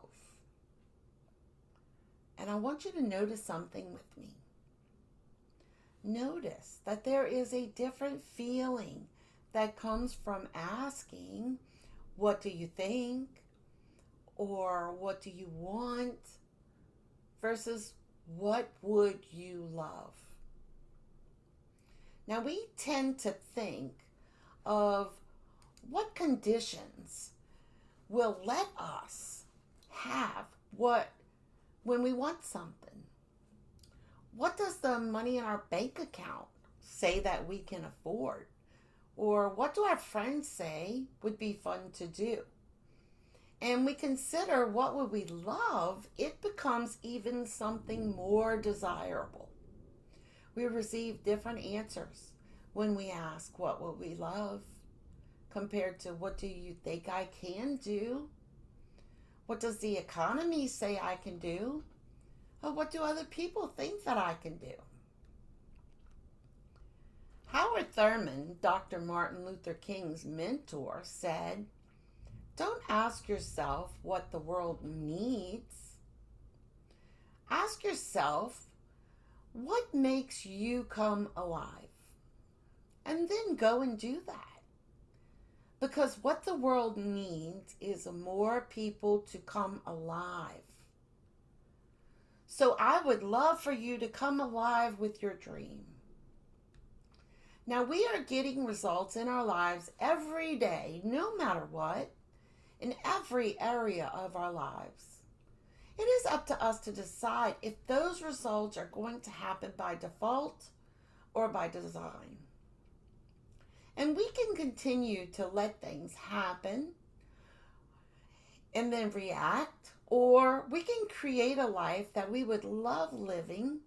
And I want you to notice something with me. Notice that there is a different feeling that comes from asking, what do you think? Or what do you want? Versus what would you love? Now we tend to think of what conditions will let us have what when we want something. What does the money in our bank account say that we can afford? Or what do our friends say would be fun to do? And we consider what would we love, it becomes even something more desirable. We receive different answers when we ask what would we love compared to what do you think I can do? What does the economy say I can do? Or what do other people think that I can do? Howard Thurman, Dr. Martin Luther King's mentor, said, don't ask yourself what the world needs. Ask yourself, what makes you come alive? And then go and do that. Because what the world needs is more people to come alive. So I would love for you to come alive with your dream. Now we are getting results in our lives every day, no matter what, in every area of our lives. It is up to us to decide if those results are going to happen by default or by design. And we can continue to let things happen and then react, or we can create a life that we would love living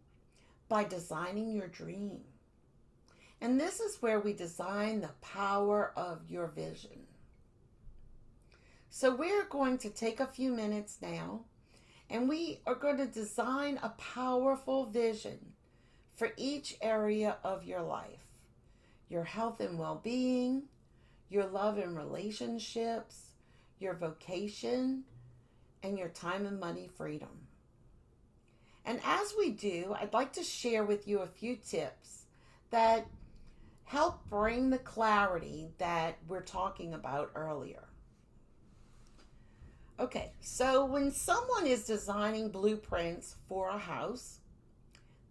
by designing your dream. And this is where we design the power of your vision. So we're going to take a few minutes now, and we are going to design a powerful vision for each area of your life. Your health and well-being, your love and relationships, your vocation, and your time and money freedom. And as we do, I'd like to share with you a few tips that help bring the clarity that we're talking about earlier. Okay, so when someone is designing blueprints for a house,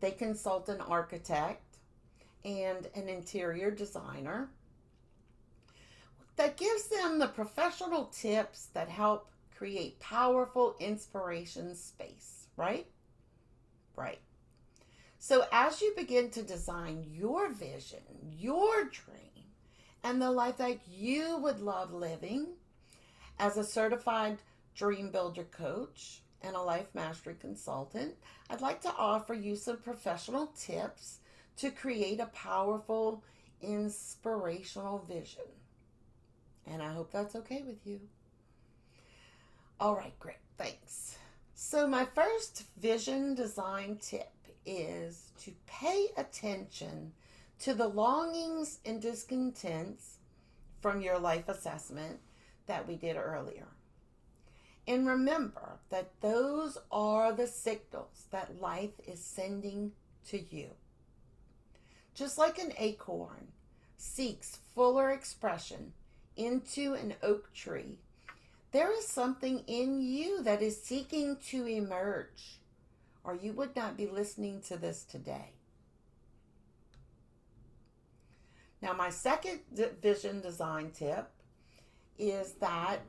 they consult an architect and an interior designer that gives them the professional tips that help create powerful inspiration space, right? Right. So as you begin to design your vision, your dream, and the life that you would love living as a certified dream builder coach and a life mastery consultant, I'd like to offer you some professional tips to create a powerful, inspirational vision. And I hope that's okay with you. All right, great, thanks. So my first vision design tip is to pay attention to the longings and discontents from your life assessment that we did earlier. And remember that those are the signals that life is sending to you. Just like an acorn seeks fuller expression into an oak tree, there is something in you that is seeking to emerge, or you would not be listening to this today. Now, my second vision design tip is that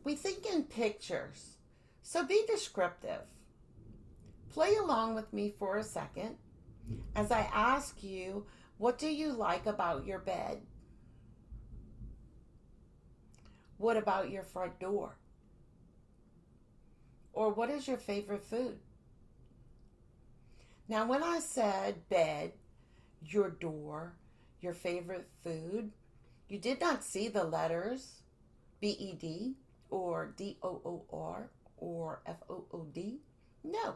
we think in pictures, so be descriptive. Play along with me for a second as I ask you, what do you like about your bed? What about your front door? Or what is your favorite food? Now, when I said bed, your door, your favorite food, you did not see the letters B-E-D or D-O-O-R or F-O-O-D. No,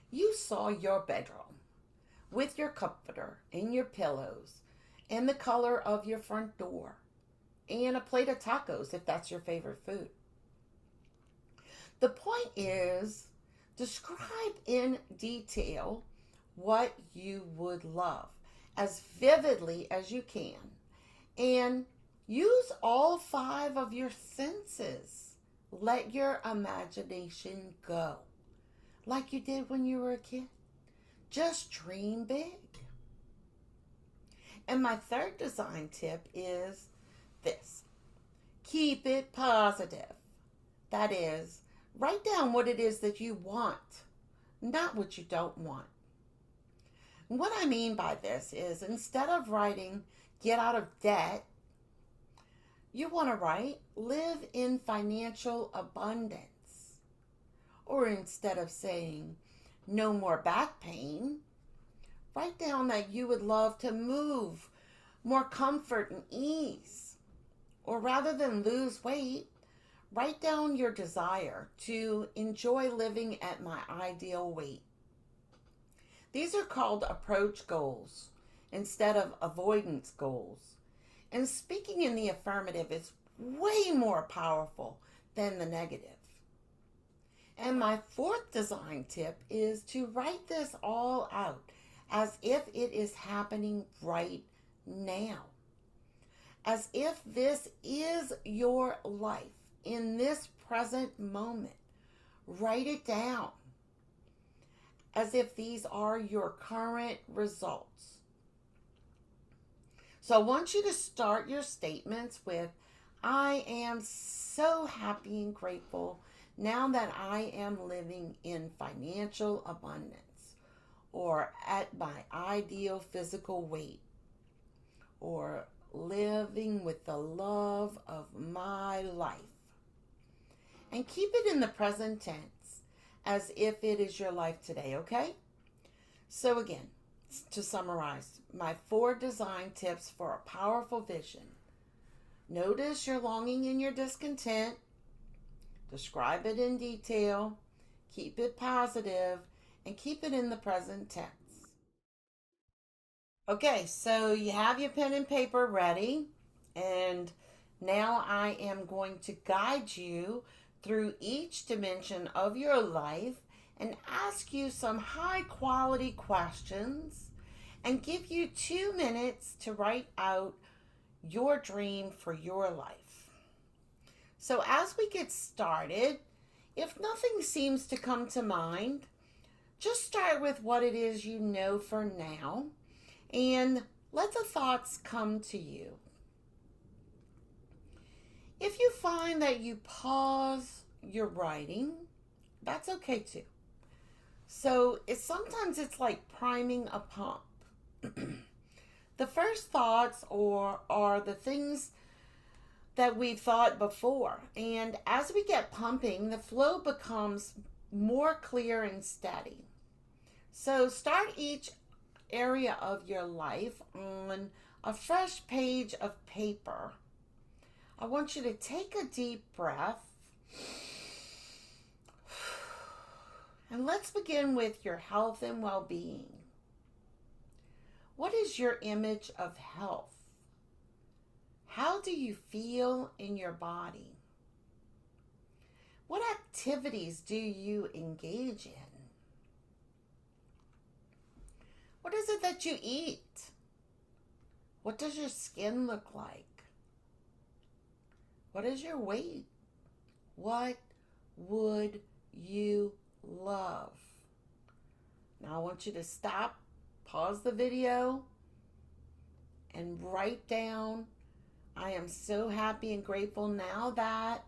you saw your bedroom with your comforter and your pillows and the color of your front door and a plate of tacos if that's your favorite food. The point is Describe in detail what you would love as vividly as you can, and use all five of your senses. Let your imagination go like you did when you were a kid. Just dream big. And my third design tip is this: keep it positive. That is, write down what it is that you want, not what you don't want. And what I mean by this is, instead of writing get out of debt, you want to write live in financial abundance. Or instead of saying no more back pain, write down that you would love to move, more comfort and ease. Or rather than lose weight, write down your desire to enjoy living at my ideal weight. These are called approach goals instead of avoidance goals. And speaking in the affirmative is way more powerful than the negative. And my fourth design tip is to write this all out as if it is happening right now. As if this is your life in this present moment. Write it down as if these are your current results. So I want you to start your statements with, I am so happy and grateful now that I am living in financial abundance, or at my ideal physical weight, or living with the love of my life. And keep it in the present tense as if it is your life today, okay? So again, to summarize, my 4 design tips for a powerful vision. Notice your longing and your discontent. Describe it in detail. Keep it positive. And keep it in the present tense. Okay, so you have your pen and paper ready. And now I am going to guide you through each dimension of your life and ask you some high quality questions and give you 2 minutes to write out your dream for your life. So as we get started, if nothing seems to come to mind, just start with what it is you know for now and let the thoughts come to you. If you find that you pause your writing, that's okay too. So sometimes it's like priming a pump. The first thoughts are the things that we've thought before. And as we get pumping, the flow becomes more clear and steady. So start each area of your life on a fresh page of paper. I want you to take a deep breath. And let's begin with your health and well-being. What is your image of health? How do you feel in your body? What activities do you engage in? What is it that you eat? What does your skin look like? What is your weight? What would you love? Now I want you to stop, pause the video, and write down, I am so happy and grateful now that,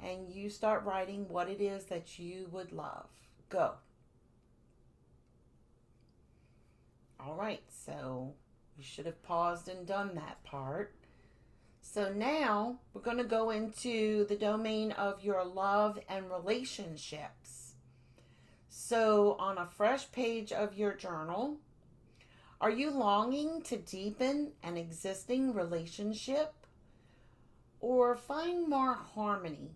and you start writing what it is that you would love. Go. All right, so you should have paused and done that part. So now we're going to go into the domain of your love and relationships. So on a fresh page of your journal, are you longing to deepen an existing relationship or find more harmony?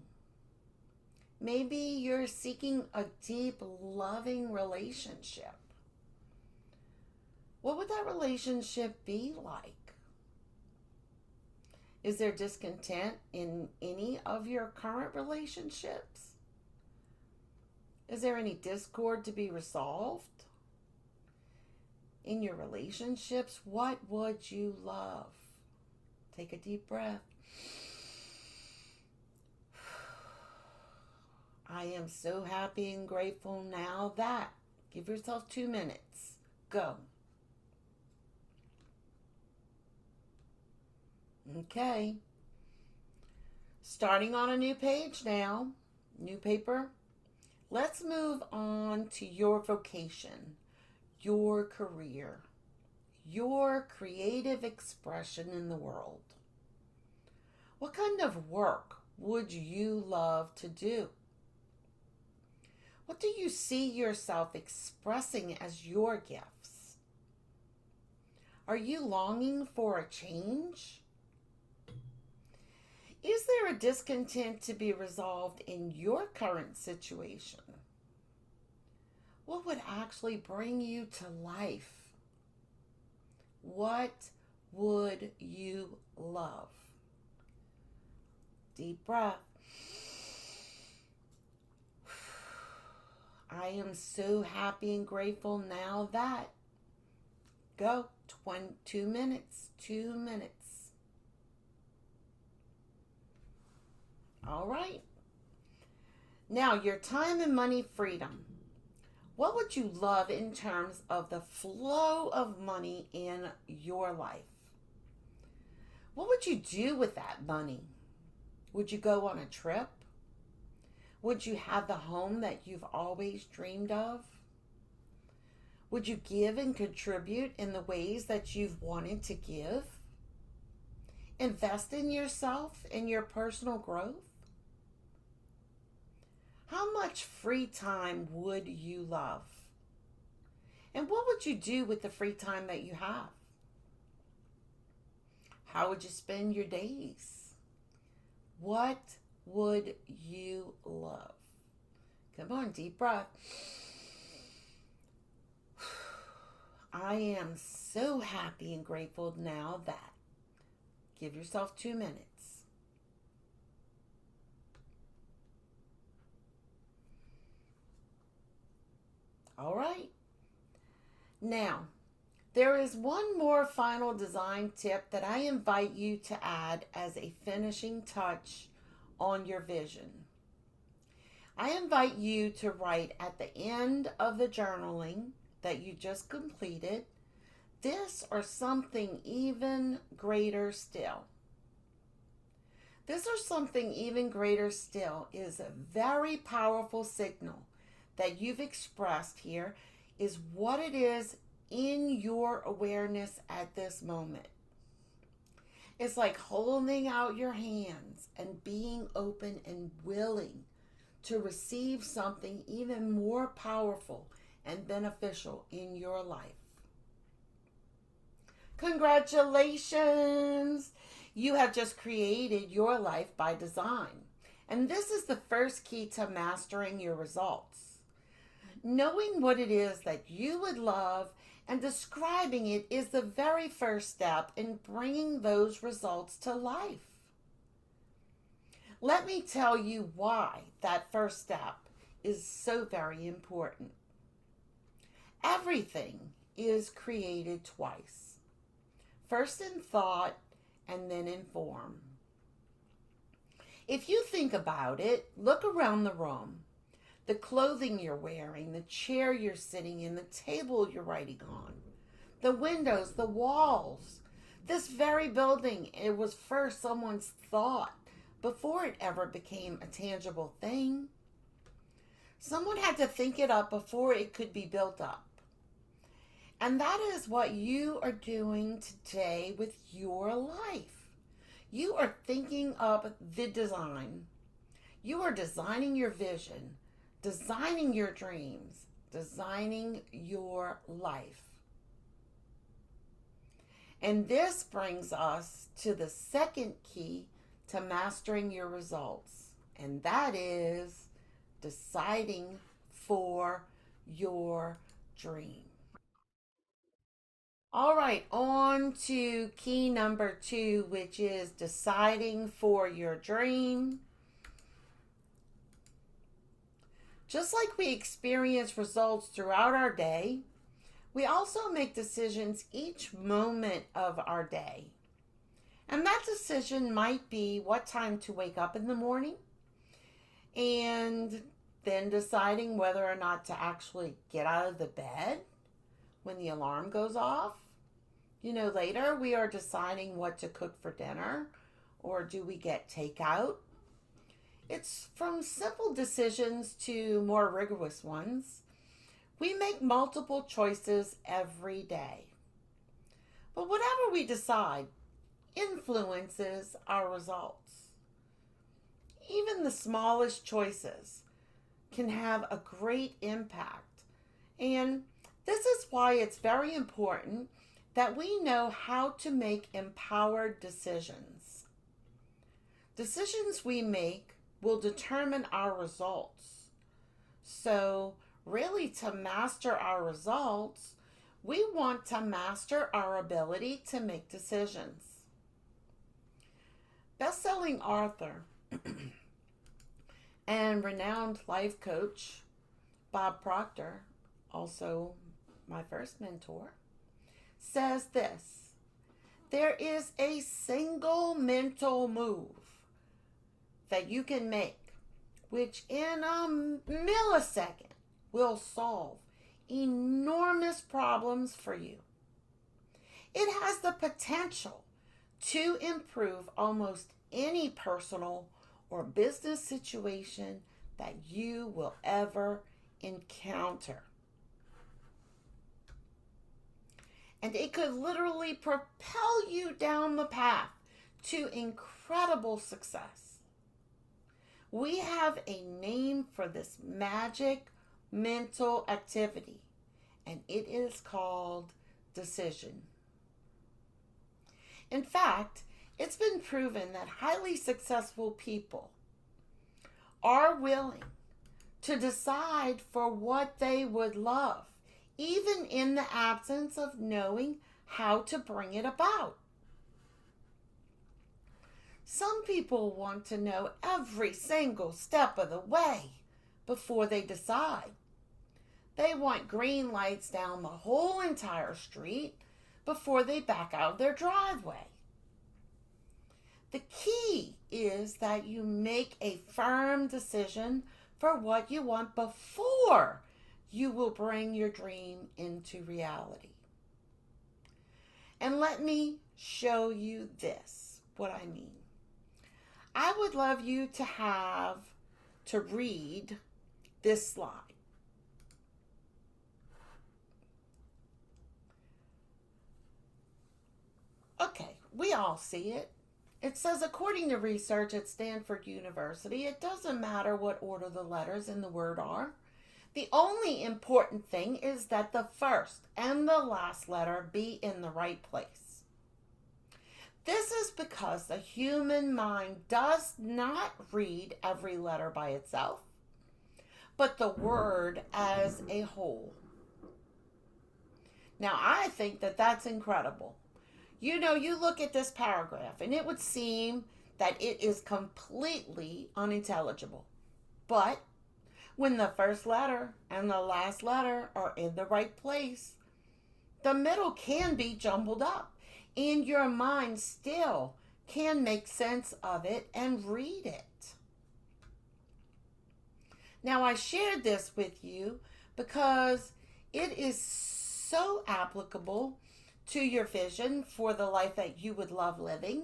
Maybe you're seeking a deep, loving relationship. What would that relationship be like? Is there discontent in any of your current relationships? Is there any discord to be resolved in your relationships? What would you love? Take a deep breath. I am so happy and grateful now that. Give yourself 2 minutes. Go. Okay. Starting on a new page now. New paper. Let's move on to your vocation, your career, your creative expression in the world. What kind of work would you love to do? What do you see yourself expressing as your gifts? Are you longing for a change? Is there a discontent to be resolved in your current situation? What would actually bring you to life? What would you love? Deep breath. I am so happy and grateful now that. Go. 2 minutes. 2 minutes. All right. Now, your time and money freedom. What would you love in terms of the flow of money in your life? What would you do with that money? Would you go on a trip? Would you have the home that you've always dreamed of? Would you give and contribute in the ways that you've wanted to give? Invest in yourself and your personal growth? How much free time would you love? And what would you do with the free time that you have? How would you spend your days? What would you love? Come on, deep breath. I am so happy and grateful now that. Give yourself 2 minutes. All right. Now, there is one more final design tip that I invite you to add as a finishing touch on your vision. I invite you to write at the end of the journaling that you just completed, this or something even greater still. This or something even greater still is a very powerful signal that you've expressed here is what it is in your awareness at this moment. It's like holding out your hands and being open and willing to receive something even more powerful and beneficial in your life. Congratulations! You have just created your life by design. And this is the first key to mastering your results. Knowing what it is that you would love and describing it is the very first step in bringing those results to life. Let me tell you why that first step is so very important. Everything is created twice. First in thought and then in form. If you think about it, look around the room. The clothing you're wearing, the chair you're sitting in, the table you're writing on, the windows, the walls. This very building, it was first someone's thought before it ever became a tangible thing. Someone had to think it up before it could be built up. And that is what you are doing today with your life. You are thinking up the design. You are designing your vision, designing your dreams, designing your life. And this brings us to the second key to mastering your results, and that is deciding for your dream. All right, on to key number 2, which is deciding for your dream. Just like we experience results throughout our day, we also make decisions each moment of our day. And that decision might be what time to wake up in the morning, and then deciding whether or not to actually get out of the bed when the alarm goes off. Later we are deciding what to cook for dinner, or do we get takeout? It's from simple decisions to more rigorous ones. We make multiple choices every day. But whatever we decide influences our results. Even the smallest choices can have a great impact. And this is why it's very important that we know how to make empowered decisions. Decisions we make will determine our results. So, really, to master our results, we want to master our ability to make decisions. Best-selling author and renowned life coach Bob Proctor, also my first mentor, says this: there is a single mental move that you can make, which in a millisecond will solve enormous problems for you. It has the potential to improve almost any personal or business situation that you will ever encounter. And it could literally propel you down the path to incredible success. We have a name for this magic mental activity, and it is called decision. In fact, it's been proven that highly successful people are willing to decide for what they would love, even in the absence of knowing how to bring it about. Some people want to know every single step of the way before they decide. They want green lights down the whole entire street before they back out of their driveway. The key is that you make a firm decision for what you want before you will bring your dream into reality. And let me show you this, what I mean. I would love you to read this slide. Okay, we all see it. It says, according to research at Stanford University, it doesn't matter what order the letters in the word are. The only important thing is that the first and the last letter be in the right place. This is because the human mind does not read every letter by itself, but the word as a whole. Now, I think that that's incredible. You look at this paragraph and it would seem that it is completely unintelligible. But when the first letter and the last letter are in the right place, the middle can be jumbled up and your mind still can make sense of it and read it. Now, I shared this with you because it is so applicable to your vision for the life that you would love living.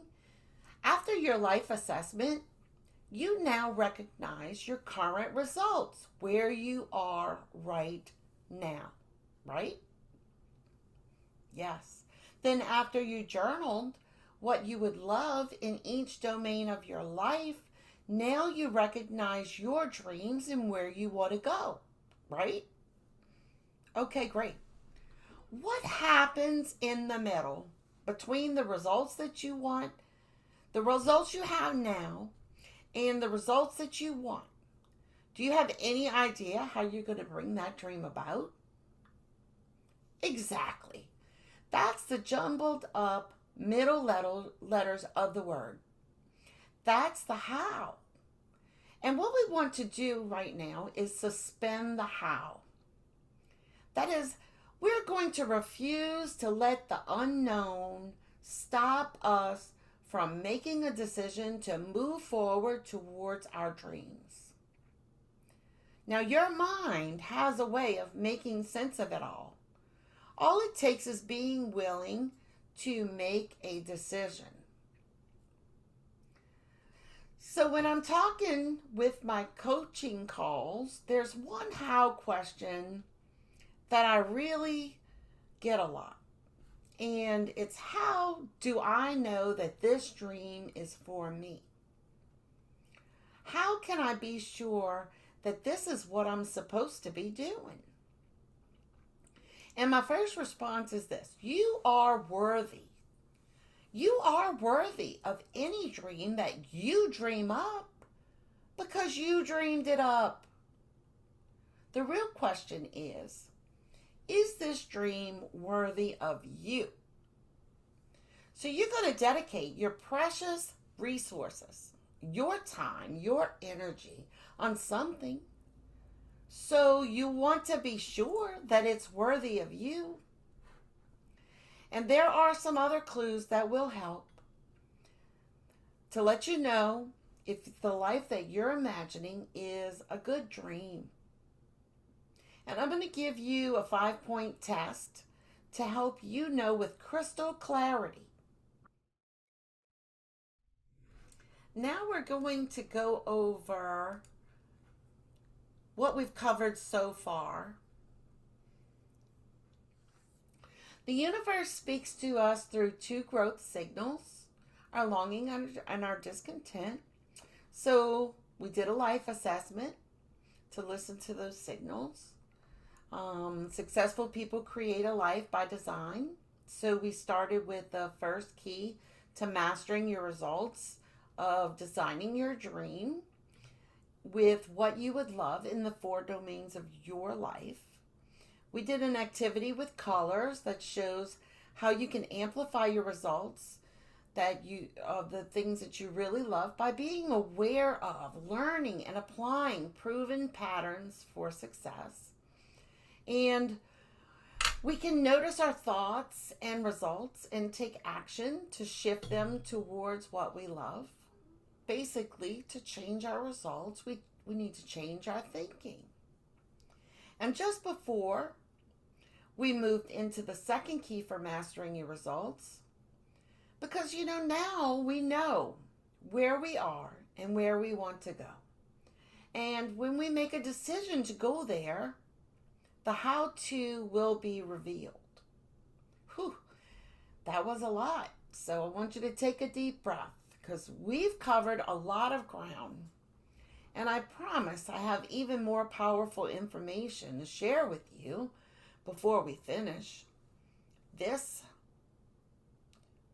After your life assessment, you now recognize your current results, where you are right now, right? Yes. Then after you journaled what you would love in each domain of your life, now you recognize your dreams and where you want to go, right? Okay, great. What happens in the middle between the results that you want, the results you have now, and the results that you want? Do you have any idea how you're going to bring that dream about? Exactly. That's the jumbled up middle letters of the word. That's the how. And what we want to do right now is suspend the how. That is, we're going to refuse to let the unknown stop us from making a decision to move forward towards our dreams. Now, your mind has a way of making sense of it all. All it takes is being willing to make a decision. So, when I'm talking with my coaching calls, there's one how question that I really get a lot. And it's, how do I know that this dream is for me? How can I be sure that this is what I'm supposed to be doing? And my first response is this: you are worthy. You are worthy of any dream that you dream up because you dreamed it up. The real question is this dream worthy of you? So you're going to dedicate your precious resources, your time, your energy on something. So you want to be sure that it's worthy of you. And there are some other clues that will help to let you know if the life that you're imagining is a good dream. And I'm going to give you a 5-point test to help you know with crystal clarity. Now we're going to go over what we've covered so far. The universe speaks to us through 2 growth signals: our longing and our discontent. So we did a life assessment to listen to those signals. Successful people create a life by design. So we started with the first key to mastering your results of designing your dream with what you would love in the 4 domains of your life. We did an activity with colors that shows how you can amplify your results of the things that you really love by being aware of, learning, and applying proven patterns for success. And we can notice our thoughts and results and take action to shift them towards what we love. Basically, to change our results, we need to change our thinking. And just before we moved into the second key for mastering your results, because now we know where we are and where we want to go. And when we make a decision to go there, the how-to will be revealed. Whew, that was a lot. So I want you to take a deep breath, because we've covered a lot of ground. And I promise I have even more powerful information to share with you before we finish this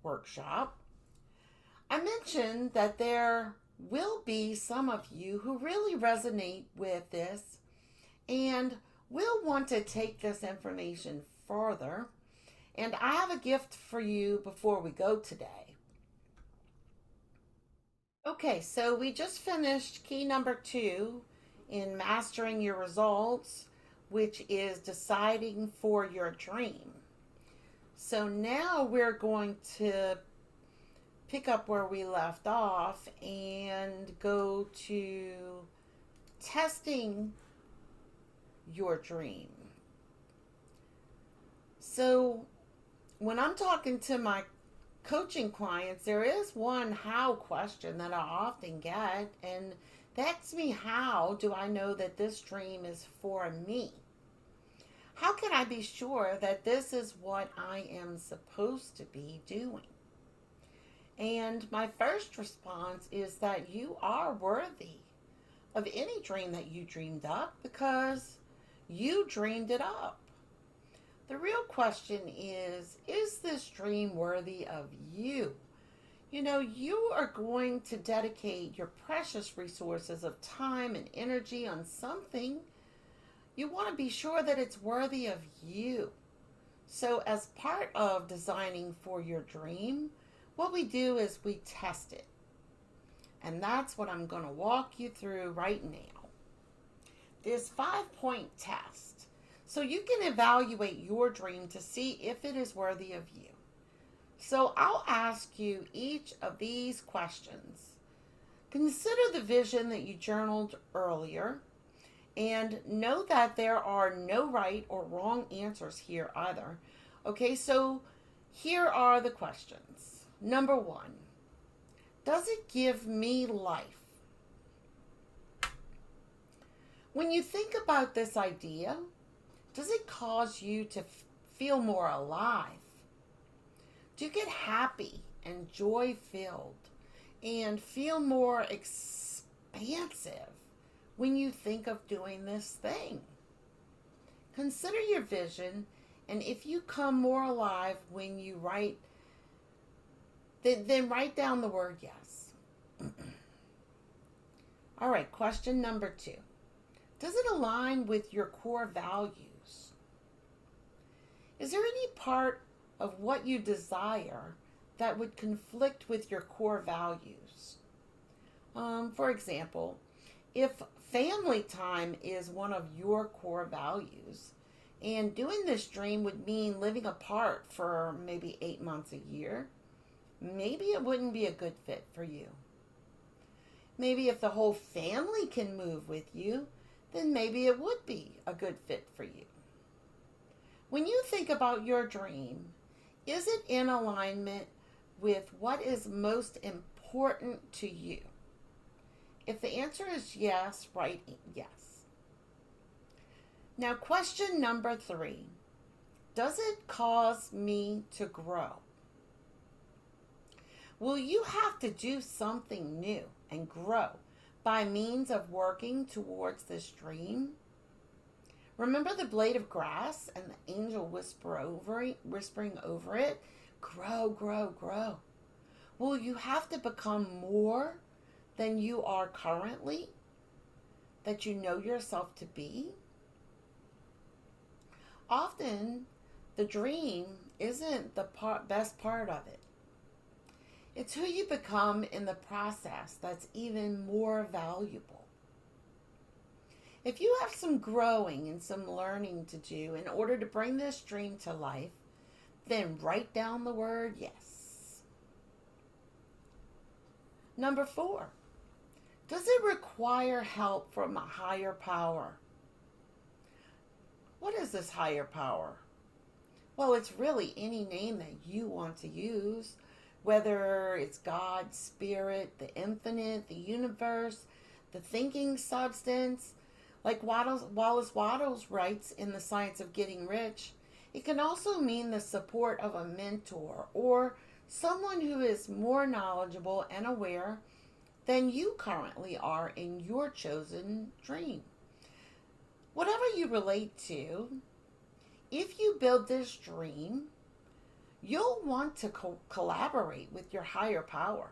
workshop. I mentioned that there will be some of you who really resonate with this and will want to take this information further. And I have a gift for you before we go today. Okay, so we just finished key number 2 in mastering your results, which is deciding for your dream. So now we're going to pick up where we left off and go to testing your dream. So when I'm talking to my coaching clients, there is one how question that I often get, and that's me: how do I know that this dream is for me? How can I be sure that this is what I am supposed to be doing? And my first response is that you are worthy of any dream that you dreamed up because you dreamed it up. The real question is this dream worthy of you? You are going to dedicate your precious resources of time and energy on something. You want to be sure that it's worthy of you. So as part of designing for your dream, what we do is we test it. And that's what I'm going to walk you through right now. This 5-point test. So you can evaluate your dream to see if it is worthy of you. So I'll ask you each of these questions. Consider the vision that you journaled earlier, and know that there are no right or wrong answers here either. Okay, so here are the questions. Number 1, does it give me life? When you think about this idea, does it cause you to feel more alive? Do you get happy and joy-filled and feel more expansive when you think of doing this thing? Consider your vision, and if you come more alive when you write, then write down the word yes. All right, question number 2. Does it align with your core values? Is there any part of what you desire that would conflict with your core values? For example, if family time is one of your core values, and doing this dream would mean living apart for maybe 8 months a year, maybe it wouldn't be a good fit for you. Maybe if the whole family can move with you, then maybe it would be a good fit for you. When you think about your dream, is it in alignment with what is most important to you? If the answer is yes, write yes. Now, question number 3. Does it cause me to grow? Will you have to do something new and grow by means of working towards this dream? Remember the blade of grass and the angel whispering over it? Grow, grow, grow. Will you have to become more than you are currently, that you know yourself to be? Often, the dream isn't the best part of it. It's who you become in the process that's even more valuable. If you have some growing and some learning to do in order to bring this dream to life, then write down the word yes. Number 4, does it require help from a higher power? What is this higher power? Well, it's really any name that you want to use, whether it's God, Spirit, the infinite, the universe, the thinking substance. Like Wallace Wattles writes in The Science of Getting Rich, it can also mean the support of a mentor or someone who is more knowledgeable and aware than you currently are in your chosen dream. Whatever you relate to, if you build this dream, you'll want to collaborate with your higher power.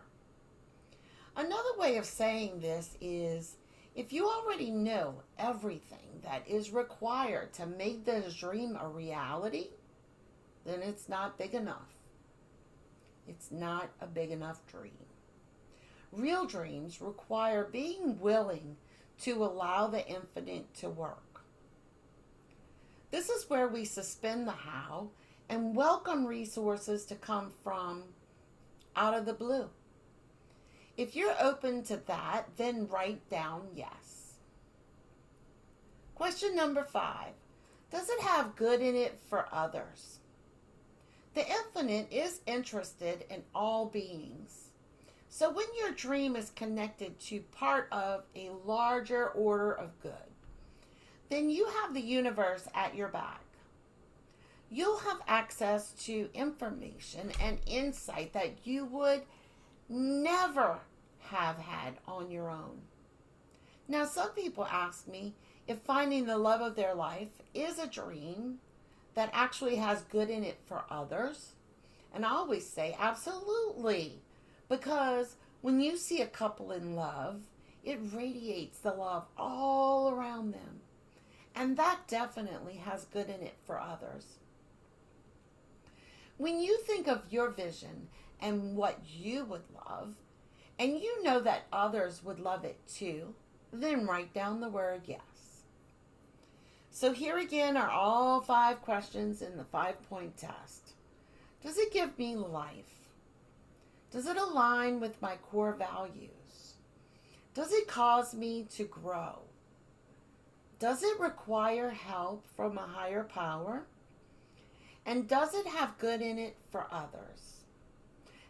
Another way of saying this is, if you already know everything that is required to make this dream a reality, then it's not big enough. It's not a big enough dream. Real dreams require being willing to allow the infinite to work. This is where we suspend the how and welcome resources to come from out of the blue. If you're open to that, then write down yes. Question number 5. Does it have good in it for others? The infinite is interested in all beings. So when your dream is connected to part of a larger order of good, then you have the universe at your back. You'll have access to information and insight that you would never have had on your own. Now, some people ask me if finding the love of their life is a dream that actually has good in it for others. And I always say absolutely, because when you see a couple in love, it radiates the love all around them. And that definitely has good in it for others. When you think of your vision and what you would love, and you know that others would love it too, then write down the word yes. So here again are all 5 questions in the 5-point test. Does it give me life? Does it align with my core values? Does it cause me to grow? Does it require help from a higher power? And does it have good in it for others?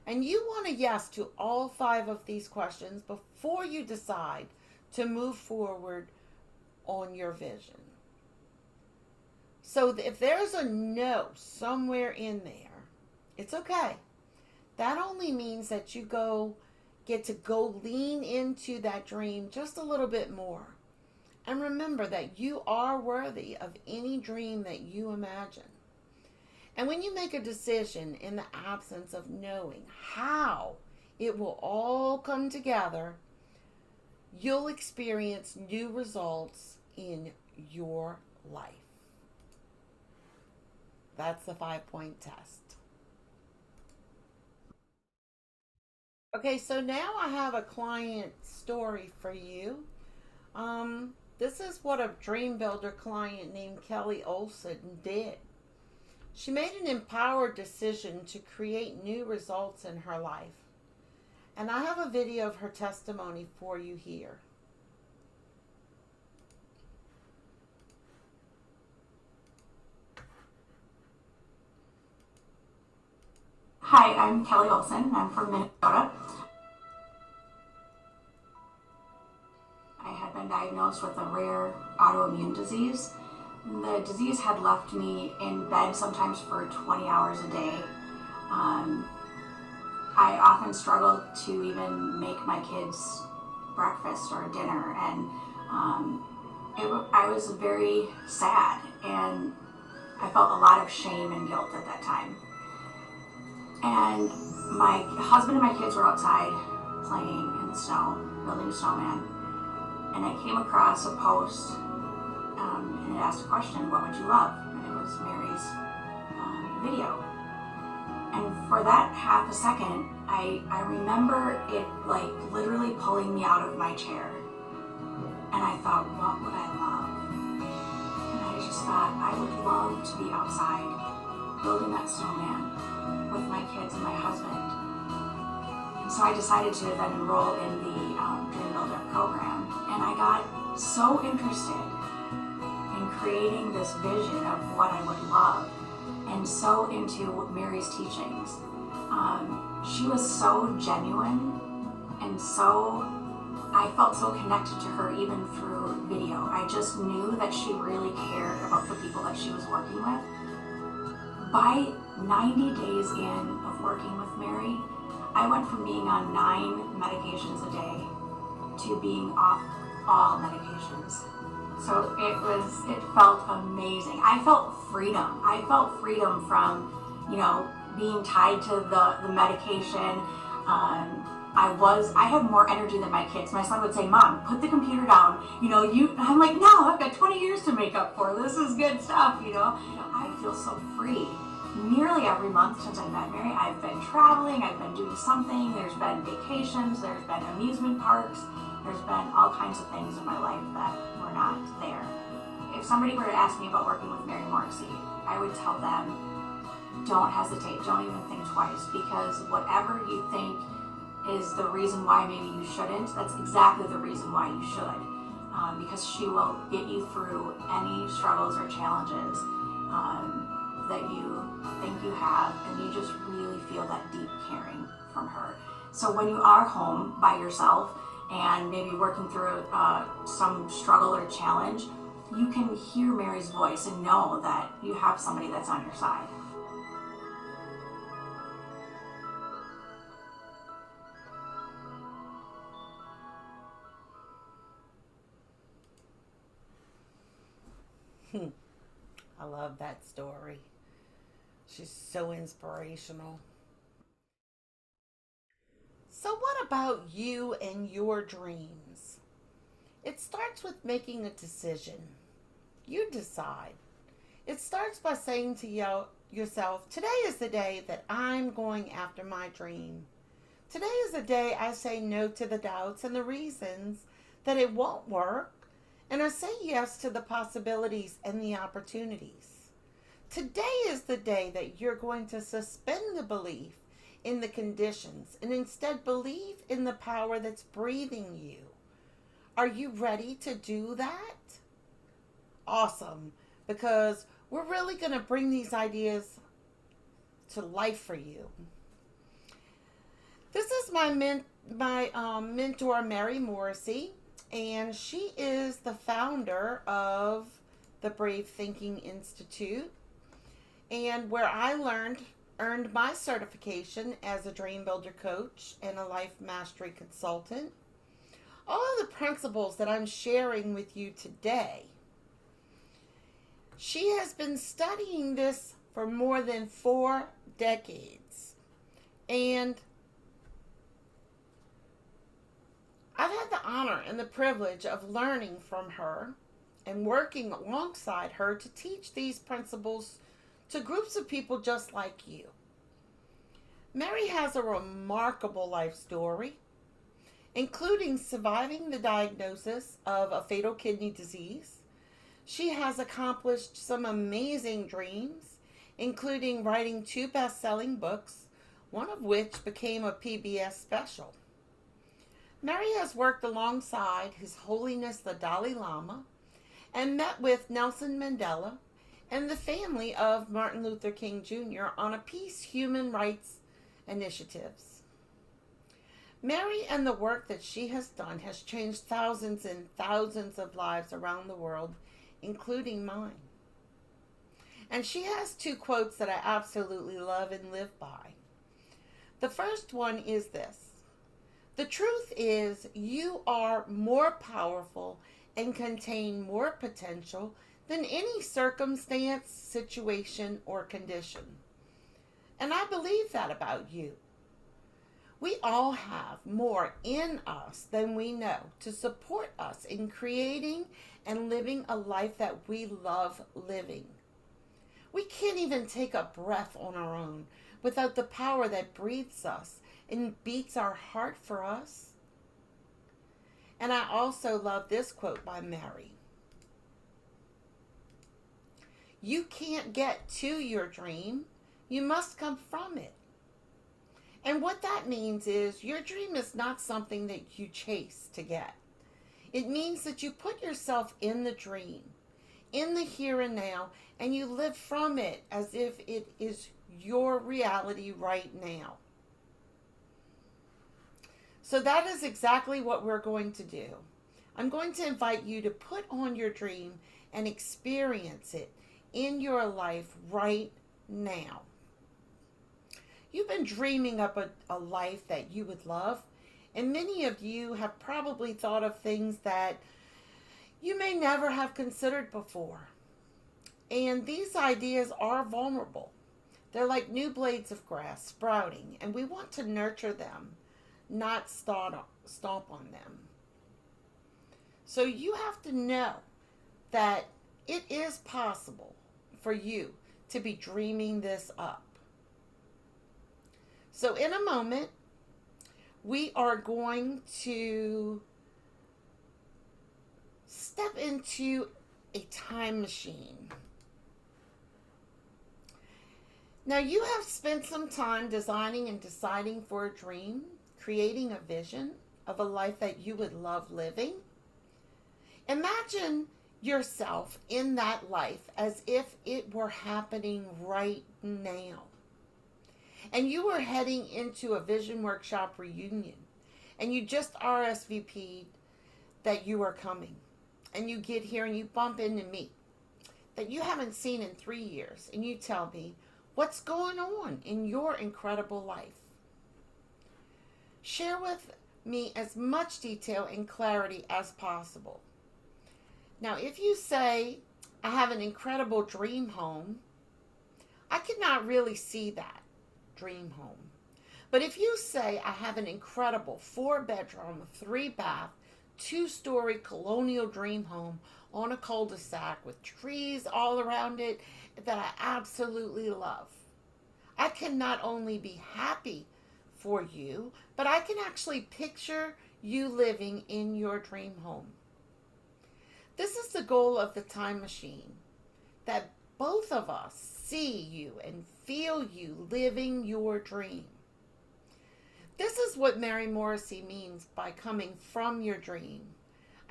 And you want a yes to all 5 of these questions before you decide to move forward on your vision. So if there's a no somewhere in there, it's okay. That only means that you get to go lean into that dream just a little bit more. And remember that you are worthy of any dream that you imagine. And when you make a decision in the absence of knowing how it will all come together, you'll experience new results in your life. That's the 5-point test. Okay, so now I have a client story for you. This is what a dream builder client named Kelly Olson did. She made an empowered decision to create new results in her life. And I have a video of her testimony for you here. Hi, I'm Kelly Olson. I'm from Minnesota. I had been diagnosed with a rare autoimmune disease. The disease had left me in bed sometimes for 20 hours a day. I often struggled to even make my kids breakfast or dinner, and I was very sad, and I felt a lot of shame and guilt at that time. And my husband and my kids were outside playing in the snow, building a snowman, and I came across a post and it asked a question, what would you love? And it was Mary's video. And for that half a second, I remember it like literally pulling me out of my chair. And I thought, what would I love? And I just thought, I would love to be outside building that snowman with my kids and my husband. And so I decided to then enroll in the Dream Builder program. And I got so interested in creating this vision of what I would love, and so into Mary's teachings. She was so genuine, and I felt so connected to her even through video. I just knew that she really cared about the people that she was working with. By 90 days in of working with Mary, I went from being on 9 medications a day to being off all medications. So it felt amazing. I felt freedom. I felt freedom from, being tied to the medication. I had more energy than my kids. My son would say, Mom, put the computer down. I'm like, no, I've got 20 years to make up for. This is good stuff, I feel so free. Nearly every month since I met Mary, I've been traveling, I've been doing something. There's been vacations, there's been amusement parks, there's been all kinds of things in my life that were not there. If somebody were to ask me about working with Mary Morrissey, I would tell them, don't hesitate, don't even think twice, because whatever you think is the reason why maybe you shouldn't, that's exactly the reason why you should. Because she will get you through any struggles or challenges that you think you have, and you just really feel that deep caring from her. So when you are home by yourself and maybe working through some struggle or challenge, you can hear Mary's voice and know that you have somebody that's on your side. I love that story. She's so inspirational. So what about you and your dreams? It starts with making a decision. You decide. It starts by saying to yourself, today is the day that I'm going after my dream. Today is a day I say no to the doubts and the reasons that it won't work, and I say yes to the possibilities and the opportunities. Today is the day that you're going to suspend the belief in the conditions and instead believe in the power that's breathing you. Are you ready to do that? Awesome, because we're really going to bring these ideas to life for you. This is my mentor, Mary Morrissey, and she is the founder of the Brave Thinking Institute, and where I earned my certification as a dream builder coach and a life mastery consultant. All of the principles that I'm sharing with you today, she has been studying this for more than 4 decades. And I've had the honor and the privilege of learning from her and working alongside her to teach these principles to groups of people just like you. Mary has a remarkable life story, including surviving the diagnosis of a fatal kidney disease. She has accomplished some amazing dreams, including writing 2 best-selling books, one of which became a PBS special. Mary has worked alongside His Holiness the Dalai Lama and met with Nelson Mandela and the family of Martin Luther King Jr. on a peace human rights initiatives. Mary and the work that she has done has changed thousands and thousands of lives around the world, including mine. And she has 2 quotes that I absolutely love and live by. The first one is this: "The truth is, you are more powerful and contain more potential than any circumstance, situation, or condition." And I believe that about you. We all have more in us than we know to support us in creating and living a life that we love living. We can't even take a breath on our own without the power that breathes us and beats our heart for us. And I also love this quote by Mary: "You can't get to your dream, you must come from it." And what that means is your dream is not something that you chase to get. It means that you put yourself in the dream, in the here and now, and you live from it as if it is your reality right now. So that is exactly what we're going to do. I'm going to invite you to put on your dream and experience it in your life right now. You've been dreaming up a life that you would love, and many of you have probably thought of things that you may never have considered before. And these ideas are vulnerable. They're like new blades of grass sprouting, and we want to nurture them, not stomp on them. So you have to know that it is possible for you to be dreaming this up. So in a moment, we are going to step into a time machine. Now, you have spent some time designing and deciding for a dream, creating a vision of a life that you would love living. Imagine yourself in that life as if it were happening right now. And you were heading into a vision workshop reunion, and you just RSVP'd that you are coming. And you get here and you bump into me that you haven't seen in 3 years, and you tell me what's going on in your incredible life. Share with me as much detail and clarity as possible. Now, if you say, "I have an incredible dream home," I cannot really see that dream home. But if you say, "I have an incredible 4-bedroom, 3-bath, 2-story colonial dream home on a cul-de-sac with trees all around it that I absolutely love," I can not only be happy for you, but I can actually picture you living in your dream home. This is the goal of the time machine, that both of us see you and feel you living your dream. This is what Mary Morrissey means by coming from your dream.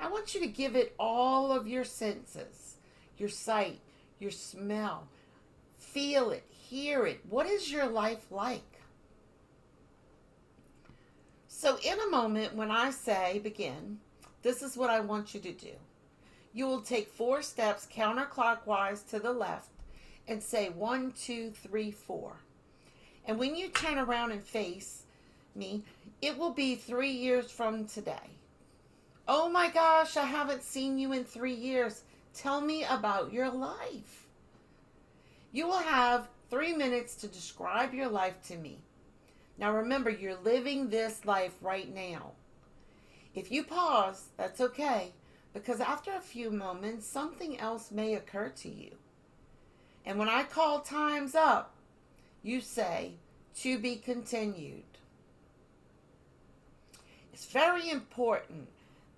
I want you to give it all of your senses, your sight, your smell. Feel it, hear it. What is your life like? So in a moment, when I say begin, this is what I want you to do. You will take 4 steps counterclockwise to the left and say 1, 2, 3, 4. And when you turn around and face me, it will be 3 years from today. Oh my gosh, I haven't seen you in 3 years. Tell me about your life. You will have 3 minutes to describe your life to me. Now remember, you're living this life right now. If you pause, that's okay, because after a few moments, something else may occur to you. And when I call time's up, you say, to be continued. It's very important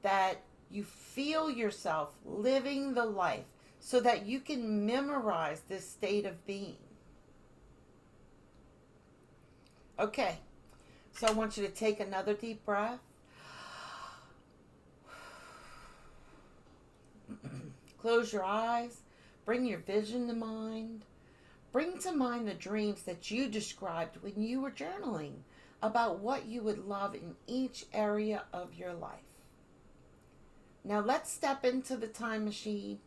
that you feel yourself living the life so that you can memorize this state of being. Okay, so I want you to take another deep breath. Close your eyes. Bring your vision to mind. Bring to mind the dreams that you described when you were journaling about what you would love in each area of your life. Now let's step into the time machine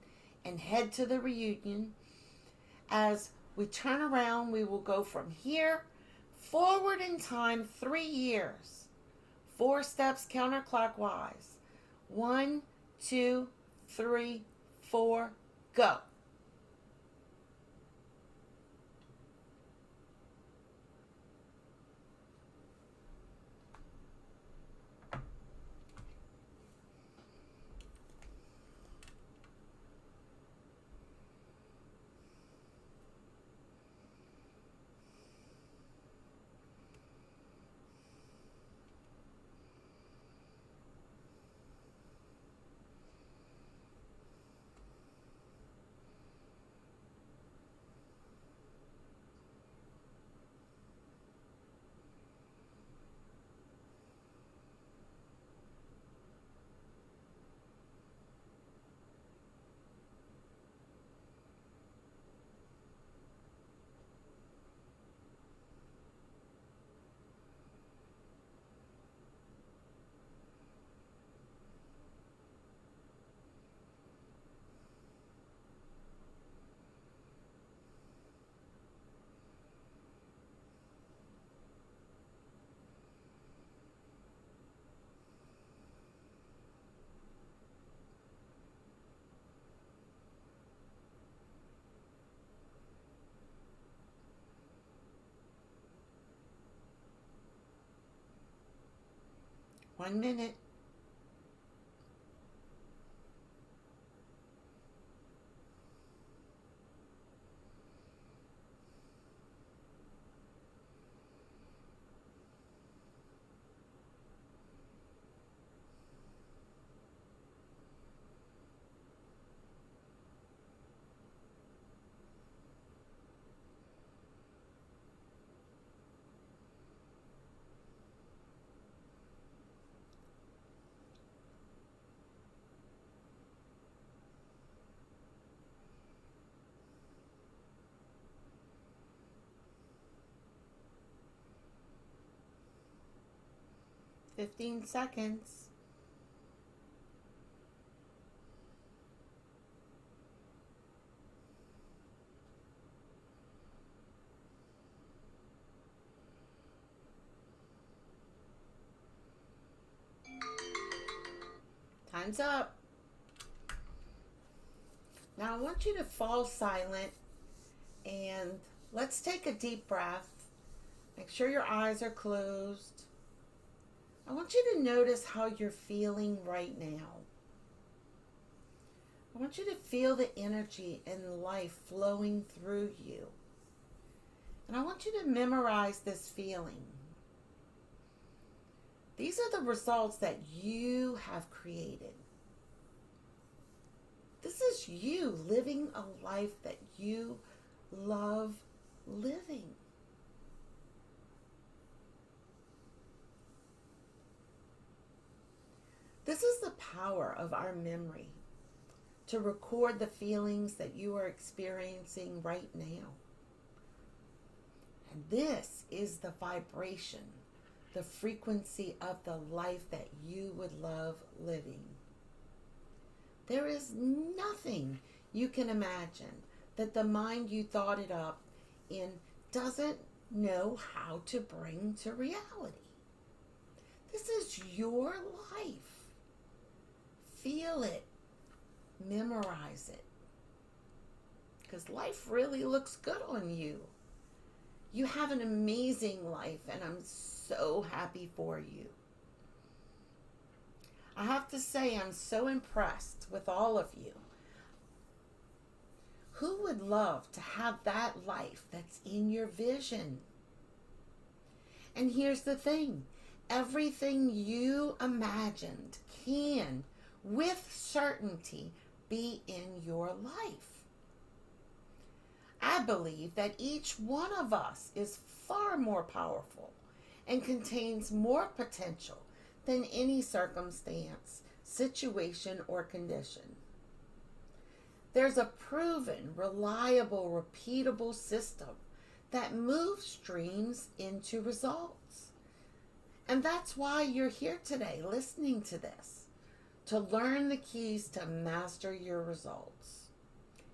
and head to the reunion. As we turn around, we will go from here forward in time 3 years. 4 steps counterclockwise. 1, 2, 3, 4, go. One minute. Fifteen seconds. Time's up. Now I want you to fall silent and let's take a deep breath. Make sure your eyes are closed. I want you to notice how you're feeling right now. I want you to feel the energy and life flowing through you. And I want you to memorize this feeling. These are the results that you have created. This is you living a life that you love living. This is the power of our memory, to record the feelings that you are experiencing right now. And this is the vibration, the frequency of the life that you would love living. There is nothing you can imagine that the mind you thought it up in doesn't know how to bring to reality. This is your life. Feel it. Memorize it. Because life really looks good on you. You have an amazing life, and I'm so happy for you. I have to say, I'm so impressed with all of you. Who would love to have that life that's in your vision? And here's the thing. Everything you imagined can, with certainty, be in your life. I believe that each one of us is far more powerful and contains more potential than any circumstance, situation, or condition. There's a proven, reliable, repeatable system that moves dreams into results. And that's why you're here today listening to this, to learn the keys to master your results.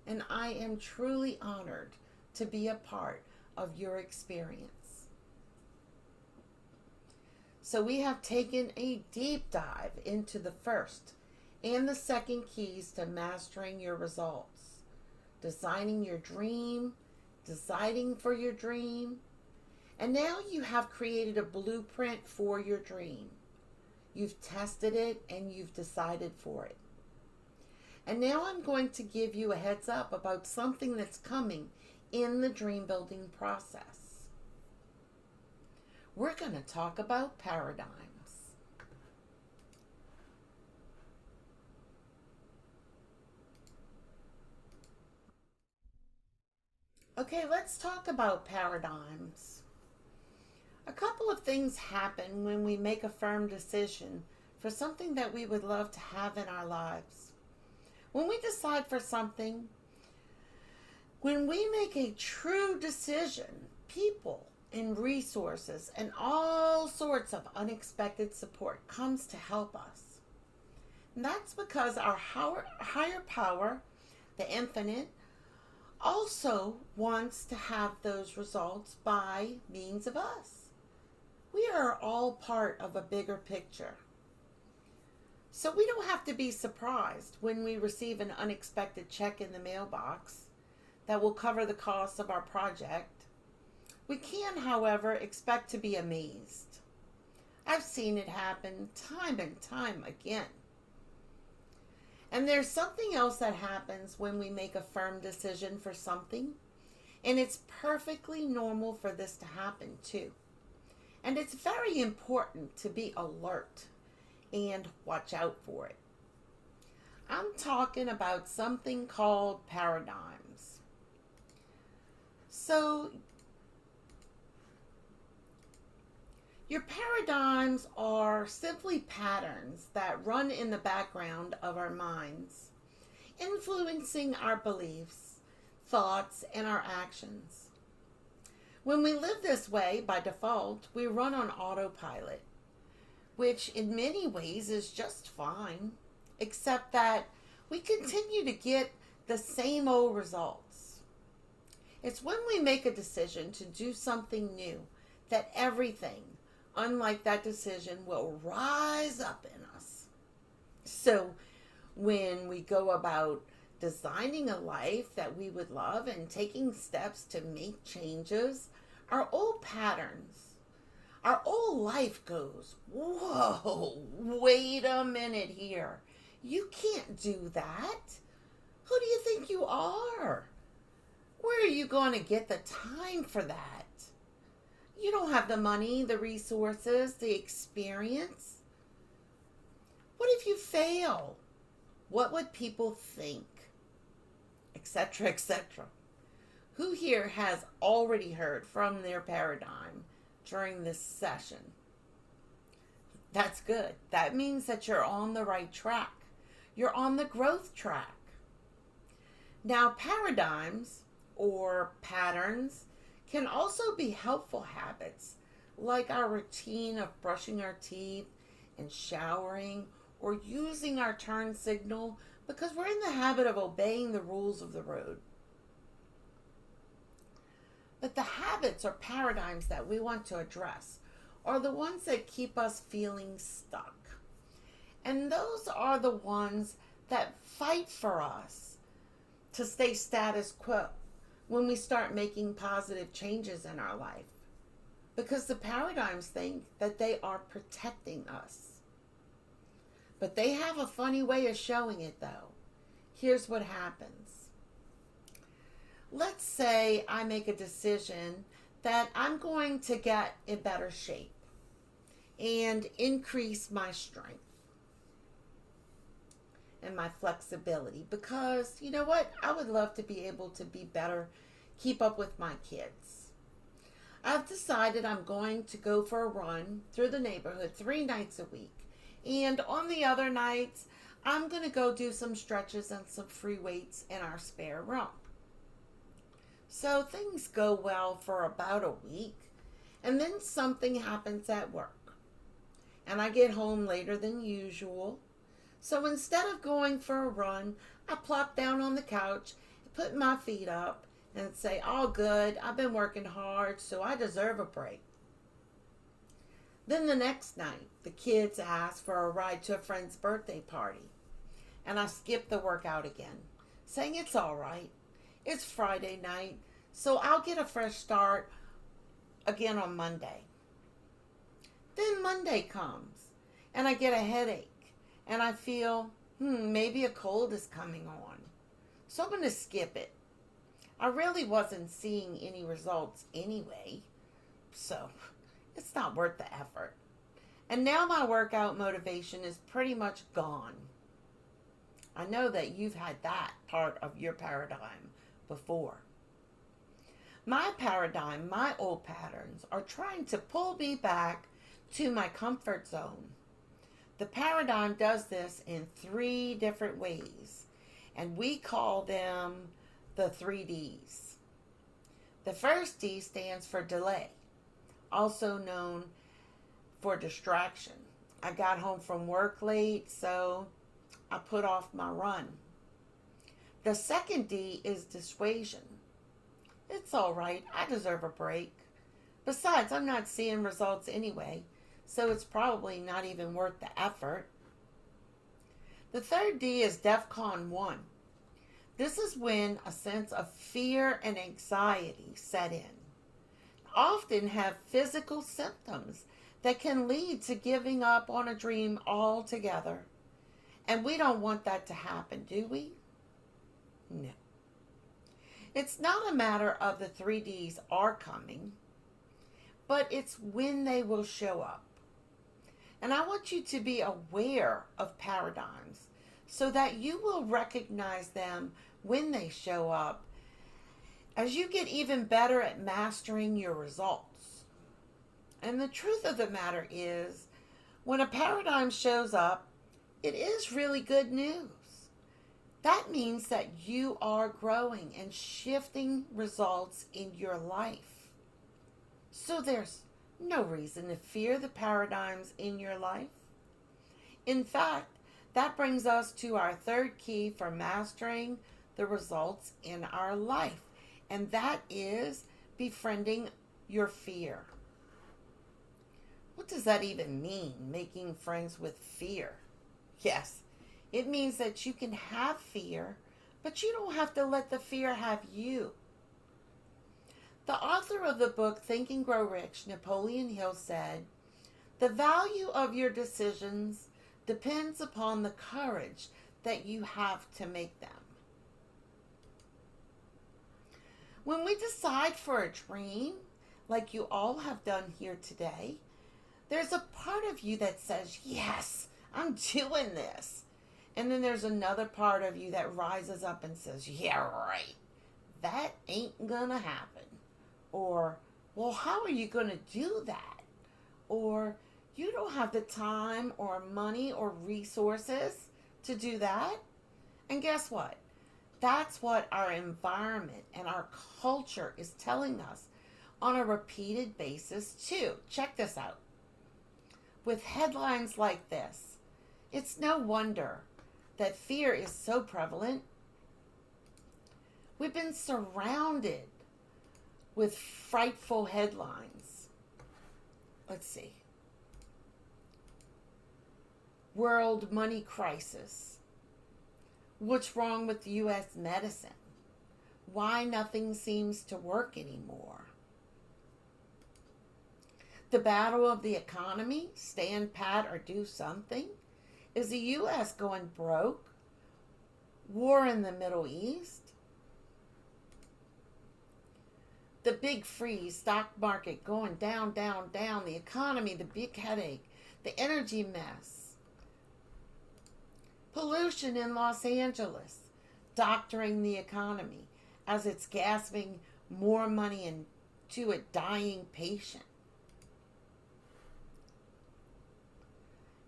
And I am truly honored to be a part of your experience. So we have taken a deep dive into the first and the second keys to mastering your results. Designing your dream, deciding for your dream, and now you have created a blueprint for your dream. You've tested it and you've decided for it. And now I'm going to give you a heads up about something that's coming in the dream building process. We're going to talk about paradigms. Okay, let's talk about paradigms. A couple of things happen when we make a firm decision for something that we would love to have in our lives. When we decide for something, when we make a true decision, people and resources and all sorts of unexpected support comes to help us. And that's because our higher power, the infinite, also wants to have those results by means of us. We are all part of a bigger picture. So we don't have to be surprised when we receive an unexpected check in the mailbox that will cover the costs of our project. We can, however, expect to be amazed. I've seen it happen time and time again. And there's something else that happens when we make a firm decision for something, and it's perfectly normal for this to happen too. And it's very important to be alert and watch out for it. I'm talking about something called paradigms. So, your paradigms are simply patterns that run in the background of our minds, influencing our beliefs, thoughts, and our actions. When we live this way, by default, we run on autopilot, which in many ways is just fine, except that we continue to get the same old results. It's when we make a decision to do something new that everything, unlike that decision, will rise up in us. So when we go about designing a life that we would love and taking steps to make changes, our old patterns, our old life goes, whoa, wait a minute here. You can't do that. Who do you think you are? Where are you going to get the time for that? You don't have the money, the resources, the experience. What if you fail? What would people think? Etc., etc. Who here has already heard from their paradigm during this session? That's good. That means that you're on the right track. You're on the growth track. Now, paradigms or patterns can also be helpful habits, like our routine of brushing our teeth and showering, or using our turn signal because we're in the habit of obeying the rules of the road. But the habits or paradigms that we want to address are the ones that keep us feeling stuck. And those are the ones that fight for us to stay status quo when we start making positive changes in our life. Because the paradigms think that they are protecting us. But they have a funny way of showing it, though. Here's what happens. Let's say I make a decision that I'm going to get in better shape and increase my strength and my flexibility, because you know what? I would love to be able to be better, keep up with my kids. I've decided I'm going to go for a run through the neighborhood 3 nights a week. And on the other nights, I'm going to go do some stretches and some free weights in our spare room. So things go well for about a week, and then something happens at work. And I get home later than usual. So instead of going for a run, I plop down on the couch, put my feet up, and say, all good, I've been working hard, so I deserve a break. Then the next night, the kids ask for a ride to a friend's birthday party. And I skip the workout again, saying it's all right. It's Friday night, so I'll get a fresh start again on Monday. Then Monday comes, and I get a headache, and I feel, maybe a cold is coming on. So I'm going to skip it. I really wasn't seeing any results anyway, so it's not worth the effort. And now my workout motivation is pretty much gone. I know that you've had that part of your paradigm before. My paradigm, my old patterns, are trying to pull me back to my comfort zone. The paradigm does this in 3 different ways, and we call them the 3 Ds. The first D stands for delay, also known for distraction. I got home from work late, so I put off my run. The second D is dissuasion. It's all right, I deserve a break. Besides, I'm not seeing results anyway, so it's probably not even worth the effort. The third D is DEFCON 1. This is when a sense of fear and anxiety set in. Often have physical symptoms that can lead to giving up on a dream altogether. And we don't want that to happen, do we? No. It's not a matter of the 3 Ds are coming, but it's when they will show up. And I want you to be aware of paradigms so that you will recognize them when they show up as you get even better at mastering your results. And the truth of the matter is, when a paradigm shows up, it is really good news. That means that you are growing and shifting results in your life. So there's no reason to fear the paradigms in your life. In fact, that brings us to our third key for mastering the results in our life, and that is befriending your fear. What does that even mean, making friends with fear? Yes, it means that you can have fear, but you don't have to let the fear have you. The author of the book, Think and Grow Rich, Napoleon Hill, said, "The value of your decisions depends upon the courage that you have to make them." When we decide for a dream, like you all have done here today, there's a part of you that says, yes, I'm doing this. And then there's another part of you that rises up and says, yeah, right, that ain't gonna happen. Or, well, how are you gonna do that? Or, you don't have the time or money or resources to do that. And guess what? That's what our environment and our culture is telling us on a repeated basis, too. Check this out. With headlines like this, it's no wonder that fear is so prevalent. We've been surrounded with frightful headlines. Let's see. World money crisis. What's wrong with U.S. medicine? Why nothing seems to work anymore? The battle of the economy, stand pat or do something? Is the U.S. going broke? War in the Middle East? The big freeze, stock market going down, down, down, the economy, the big headache, the energy mess. Pollution in Los Angeles, doctoring the economy as it's gasping more money into a dying patient.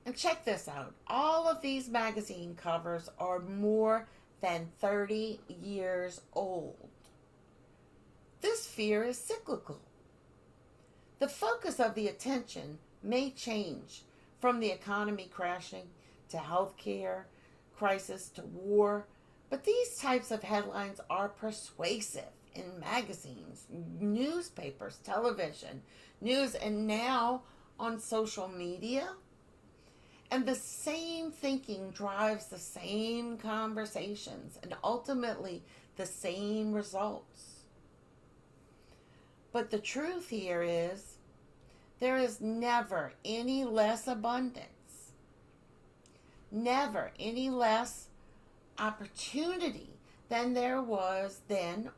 And check this out. All of these magazine covers are more than 30 years old. This fear is cyclical. The focus of the attention may change from the economy crashing to healthcare crisis to war, but these types of headlines are persuasive in magazines, newspapers, television, news, and now on social media. And the same thinking drives the same conversations and ultimately the same results. But the truth here is there is never any less abundance, never any less opportunity than there was then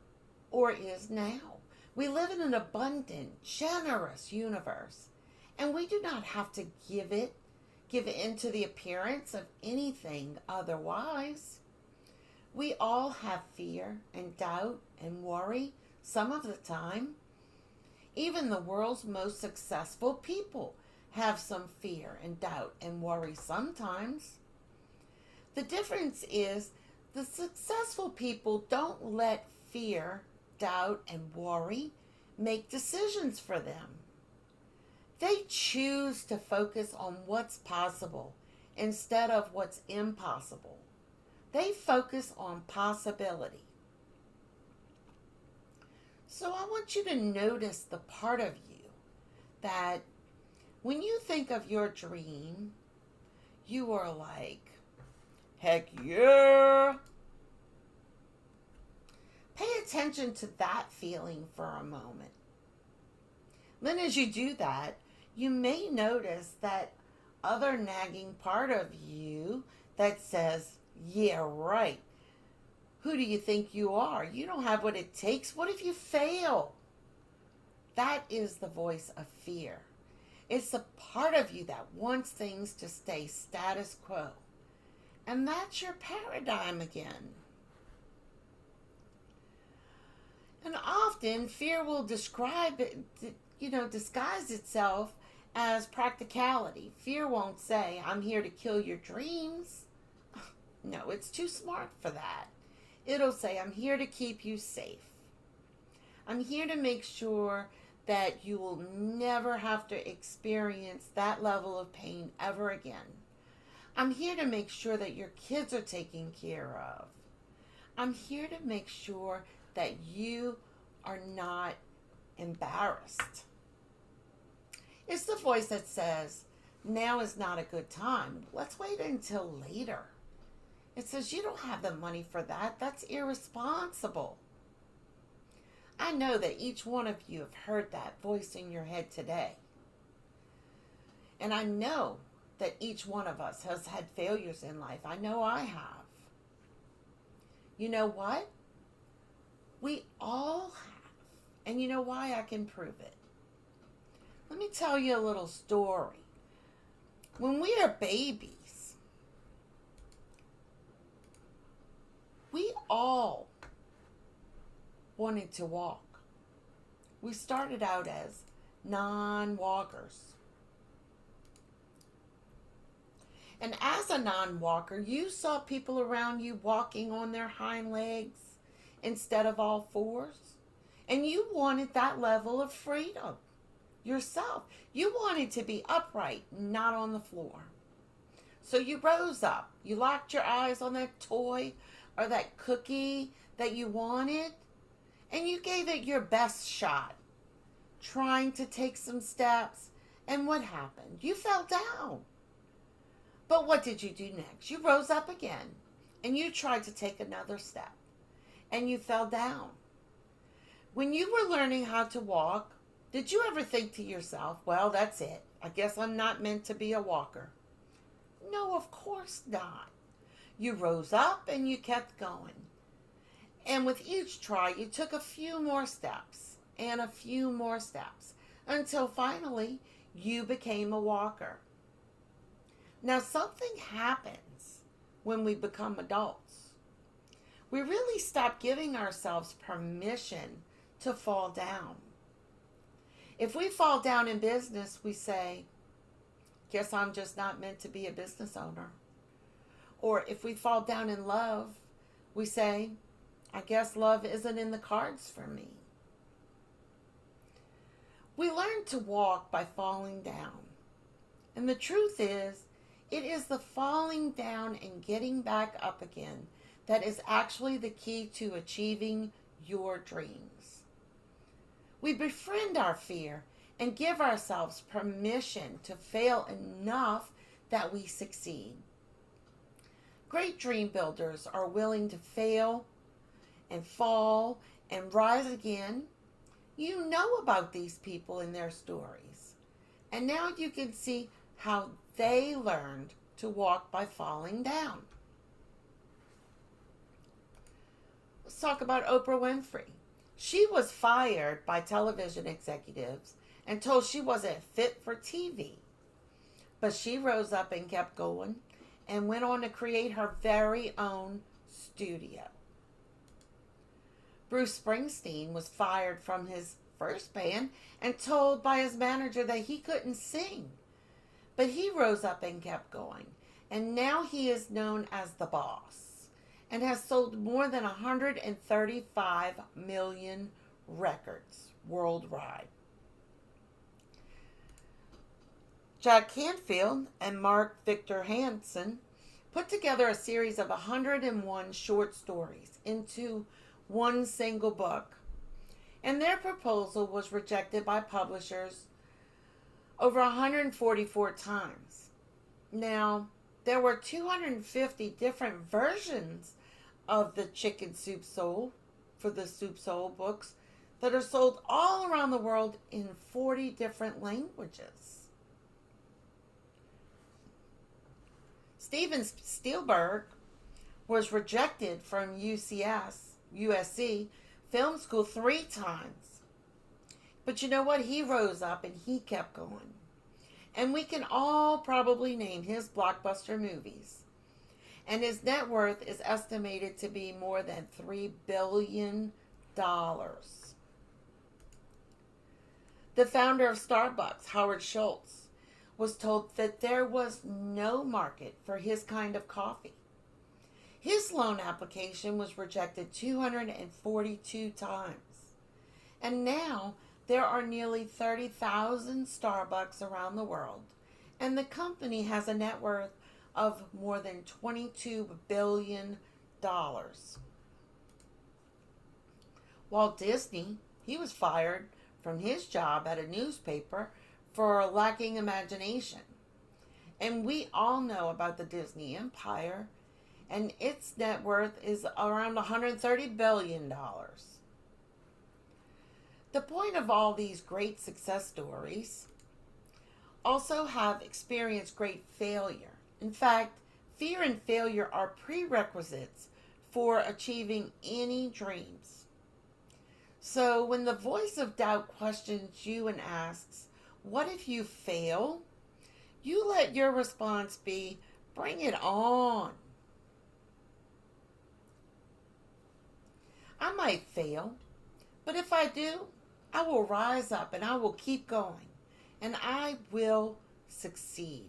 or is now. We live in an abundant, generous universe, and we do not have to give in to the appearance of anything otherwise. We all have fear and doubt and worry some of the time. Even the world's most successful people have some fear and doubt and worry sometimes. The difference is the successful people don't let fear, doubt, and worry make decisions for them. They choose to focus on what's possible instead of what's impossible. They focus on possibility. So I want you to notice the part of you that when you think of your dream, you are like, heck yeah. Pay attention to that feeling for a moment. Then as you do that, you may notice that other nagging part of you that says, yeah, right. Who do you think you are? You don't have what it takes. What if you fail? That is the voice of fear. It's the part of you that wants things to stay status quo. And that's your paradigm again. And often fear will disguise itself as practicality. Fear won't say, I'm here to kill your dreams. No, it's too smart for that. It'll say, I'm here to keep you safe. I'm here to make sure that you will never have to experience that level of pain ever again. I'm here to make sure that your kids are taken care of. I'm here to make sure that you are not embarrassed. It's the voice that says, now is not a good time. Let's wait until later. It says, you don't have the money for that. That's irresponsible. I know that each one of you have heard that voice in your head today. And I know that each one of us has had failures in life. I know I have. You know what? We all have. And you know why? I can prove it. tell you a little story. When we are babies, we all wanted to walk. We started out as non-walkers. And as a non-walker, you saw people around you walking on their hind legs instead of all fours. And you wanted that level of freedom yourself. You wanted to be upright, not on the floor. So you rose up. You locked your eyes on that toy or that cookie that you wanted, and you gave it your best shot, trying to take some steps. And what happened? You fell down. But what did you do next? You rose up again, and you tried to take another step, and you fell down. When you were learning how to walk, did you ever think to yourself, well, that's it. I guess I'm not meant to be a walker? No, of course not. You rose up and you kept going. And with each try, you took a few more steps and a few more steps until finally you became a walker. Now, something happens when we become adults. We really stop giving ourselves permission to fall down. If we fall down in business, we say, guess I'm just not meant to be a business owner. Or if we fall down in love, we say, I guess love isn't in the cards for me. We learn to walk by falling down. And the truth is, it is the falling down and getting back up again that is actually the key to achieving your dreams. We befriend our fear and give ourselves permission to fail enough that we succeed. Great dream builders are willing to fail and fall and rise again. You know about these people and their stories. And now you can see how they learned to walk by falling down. Let's talk about Oprah Winfrey. She was fired by television executives and told she wasn't fit for TV. But she rose up and kept going and went on to create her very own studio. Bruce Springsteen was fired from his first band and told by his manager that he couldn't sing. But he rose up and kept going. And now he is known as the boss and has sold more than 135 million records worldwide. Jack Canfield and Mark Victor Hansen put together a series of 101 short stories into one single book. And their proposal was rejected by publishers over 144 times. Now, there were 250 different versions of the Chicken Soup Soul for the Soup Soul books that are sold all around the world in 40 different languages. Steven Spielberg was rejected from USC film school 3 times. But you know what? He rose up and he kept going. And we can all probably name his blockbuster movies. And his net worth is estimated to be more than $3 billion. The founder of Starbucks, Howard Schultz, was told that there was no market for his kind of coffee. His loan application was rejected 242 times. And now there are nearly 30,000 Starbucks around the world, and the company has a net worth of more than $22 billion. Walt Disney, he was fired from his job at a newspaper for lacking imagination. And we all know about the Disney Empire, and its net worth is around $130 billion. The point of all these great success stories also have experienced great failure. In fact, fear and failure are prerequisites for achieving any dreams. So when the voice of doubt questions you and asks, What if you fail? You let your response be, bring it on. I might fail, but if I do, I will rise up and I will keep going and I will succeed.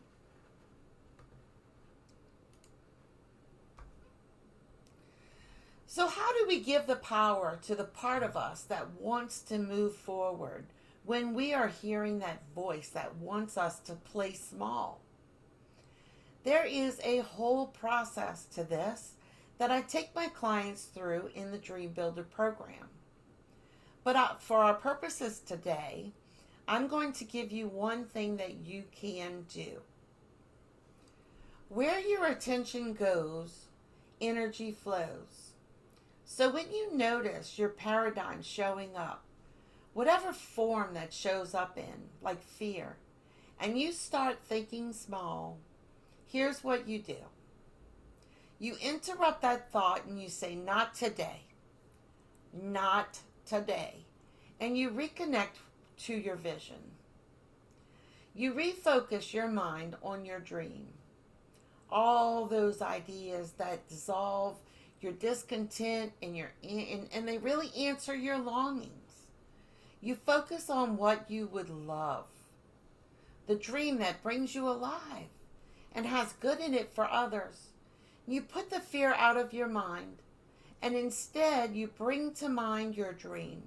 So, how do we give the power to the part of us that wants to move forward when we are hearing that voice that wants us to play small? There is a whole process to this that I take my clients through in the Dream Builder program. But for our purposes today, I'm going to give you one thing that you can do. Where your attention goes, energy flows. So when you notice your paradigm showing up, whatever form that shows up in, like fear, and you start thinking small, here's what you do. You interrupt that thought and you say, not today, not today. And you reconnect to your vision. You refocus your mind on your dream. All those ideas that dissolve your discontent and they really answer your longings. You focus on what you would love. The dream that brings you alive and has good in it for others. You put the fear out of your mind and instead you bring to mind your dream.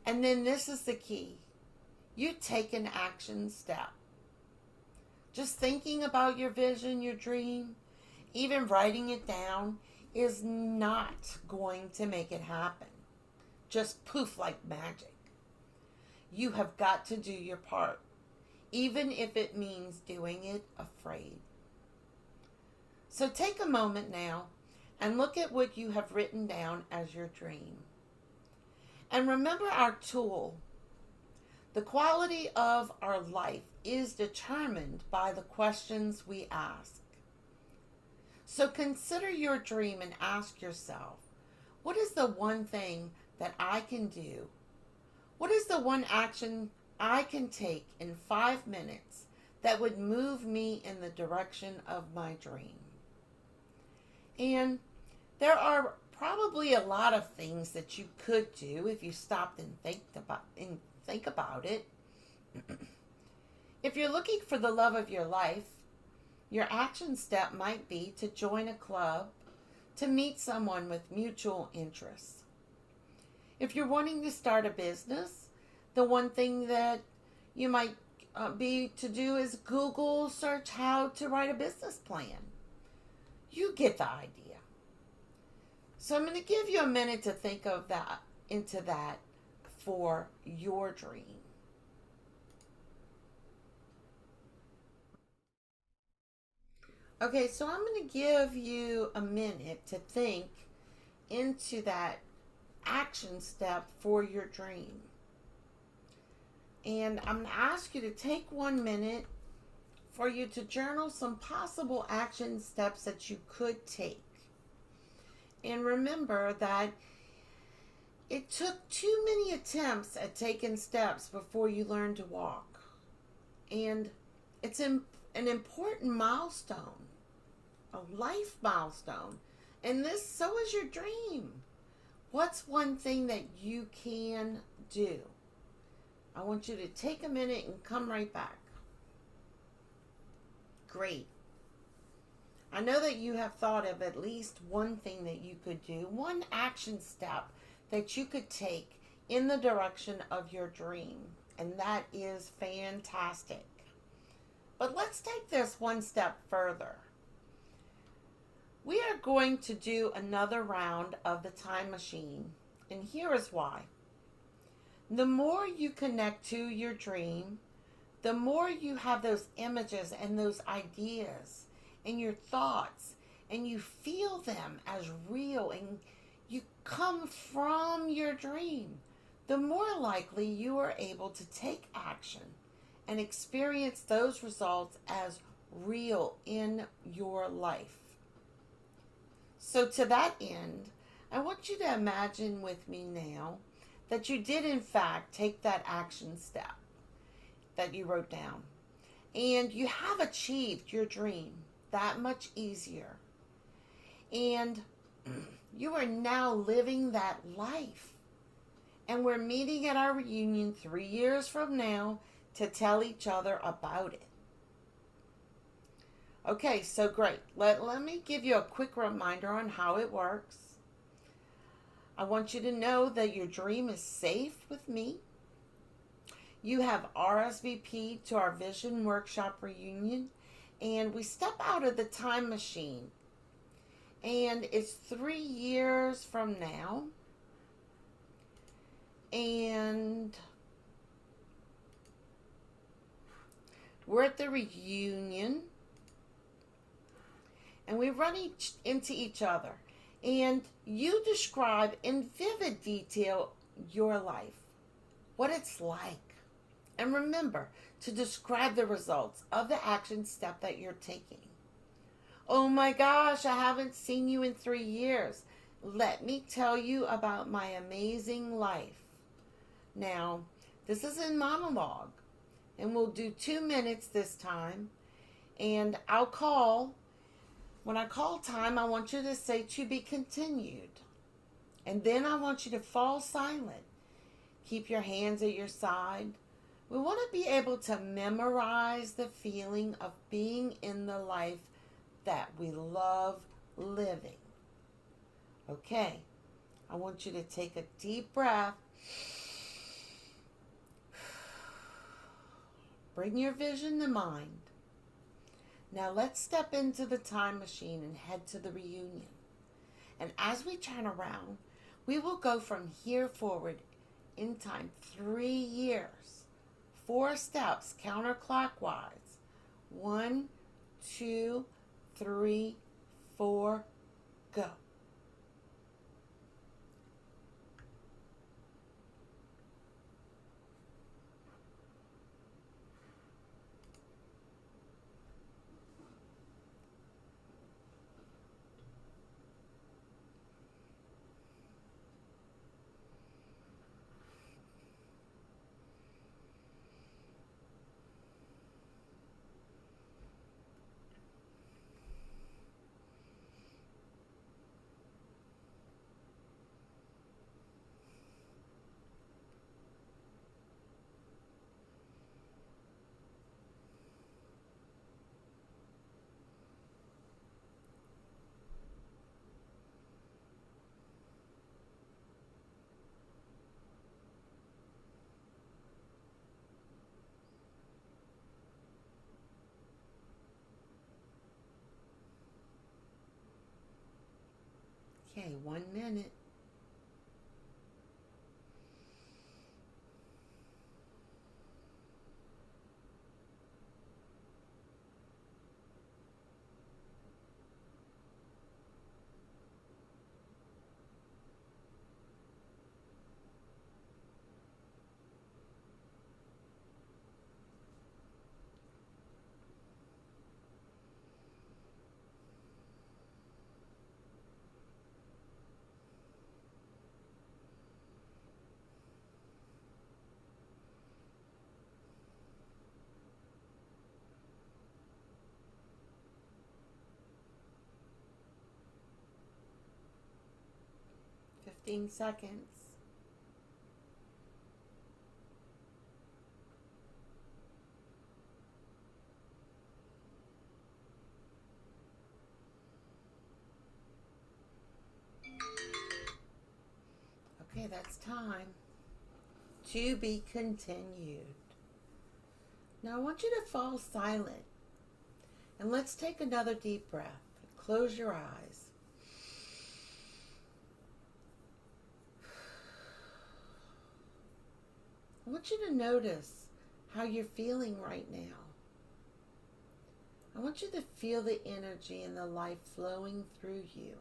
And then this is the key. You take an action step. Just thinking about your vision, your dream, even writing it down is not going to make it happen. Just poof like magic. You have got to do your part, even if it means doing it afraid. So take a moment now and look at what you have written down as your dream. And remember our tool. The quality of our life is determined by the questions we ask. So consider your dream and ask yourself, what is the one thing that I can do? What is the one action I can take in 5 minutes that would move me in the direction of my dream? And there are probably a lot of things that you could do if you stopped and think about it. If you're looking for the love of your life, your action step might be to join a club, to meet someone with mutual interests. If you're wanting to start a business, the one thing that you might be to do is Google search how to write a business plan. You get the idea. So I'm going to give you a minute to think of that, into that for your dream. Okay, so I'm going to give you a minute to think into that action step for your dream. And I'm going to ask you to take 1 minute for you to journal some possible action steps that you could take. And remember that it took too many attempts at taking steps before you learned to walk. And it's an important milestone, a life milestone. And so is your dream. What's one thing that you can do? I want you to take a minute and come right back. Great. I know that you have thought of at least one thing that you could do, one action step that you could take in the direction of your dream. And that is fantastic. But let's take this one step further. We are going to do another round of the time machine. And here is why. The more you connect to your dream, the more you have those images and those ideas and your thoughts, and you feel them as real, and you come from your dream, the more likely you are able to take action and experience those results as real in your life. So to that end, I want you to imagine with me now that you did in fact take that action step. that you wrote down. And you have achieved your dream that much easier. And you are now living that life. And we're meeting at our reunion 3 years from now to tell each other about it. Okay, so great. Let me give you a quick reminder on how it works. I want you to know that your dream is safe with me. You have RSVP to our Vision Workshop reunion, and we step out of the time machine. And it's 3 years from now. And we're at the reunion. And we run into each other. And you describe in vivid detail your life, what it's like. And remember to describe the results of the action step that you're taking. Oh my gosh, I haven't seen you in 3 years. Let me tell you about my amazing life. Now, this is in monologue, and we'll do 2 minutes this time. And I'll call. When I call time, I want you to say to be continued. And then I want you to fall silent. Keep your hands at your side. We want to be able to memorize the feeling of being in the life that we love living. Okay, I want you to take a deep breath. Bring your vision to mind. Now let's step into the time machine and head to the reunion. And as we turn around, we will go from here forward in time 3 years. 4 steps counterclockwise. 1, 2, 3, 4, go. Okay, 1 minute. Fifteen seconds. Okay, that's time. To be continued. Now I want you to fall silent. And let's take another deep breath. Close your eyes. I want you to notice how you're feeling right now. I want you to feel the energy and the life flowing through you.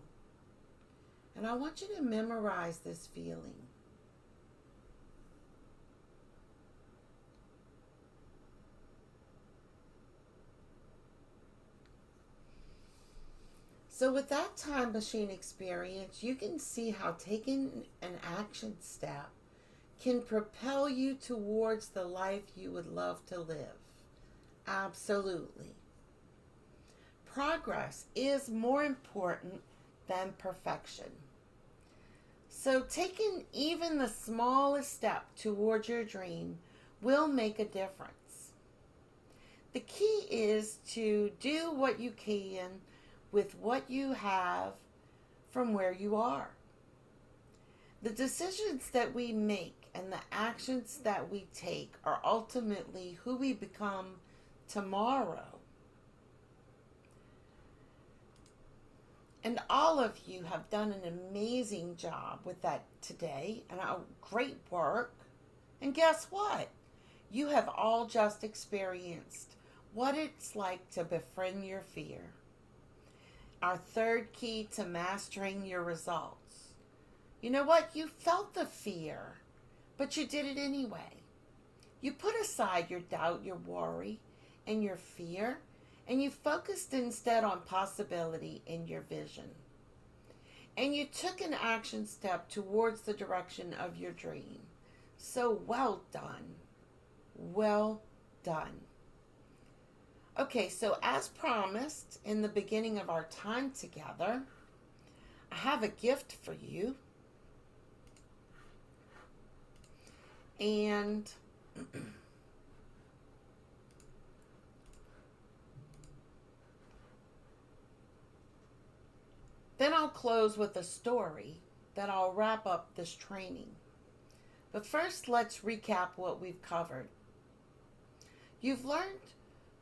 And I want you to memorize this feeling. So with that time machine experience, you can see how taking an action step can propel you towards the life you would love to live. Absolutely. Progress is more important than perfection. So taking even the smallest step towards your dream will make a difference. The key is to do what you can with what you have from where you are. The decisions that we make and the actions that we take are ultimately who we become tomorrow. And all of you have done an amazing job with that today, and great work. And guess what? You have all just experienced what it's like to befriend your fear. Our third key to mastering your results. You know what? You felt the fear, but you did it anyway. You put aside your doubt, your worry, and your fear, and you focused instead on possibility and your vision. And you took an action step towards the direction of your dream. So well done. Well done. Okay, so as promised in the beginning of our time together, I have a gift for you. And then I'll close with a story that I'll wrap up this training. But first, let's recap what we've covered. You've learned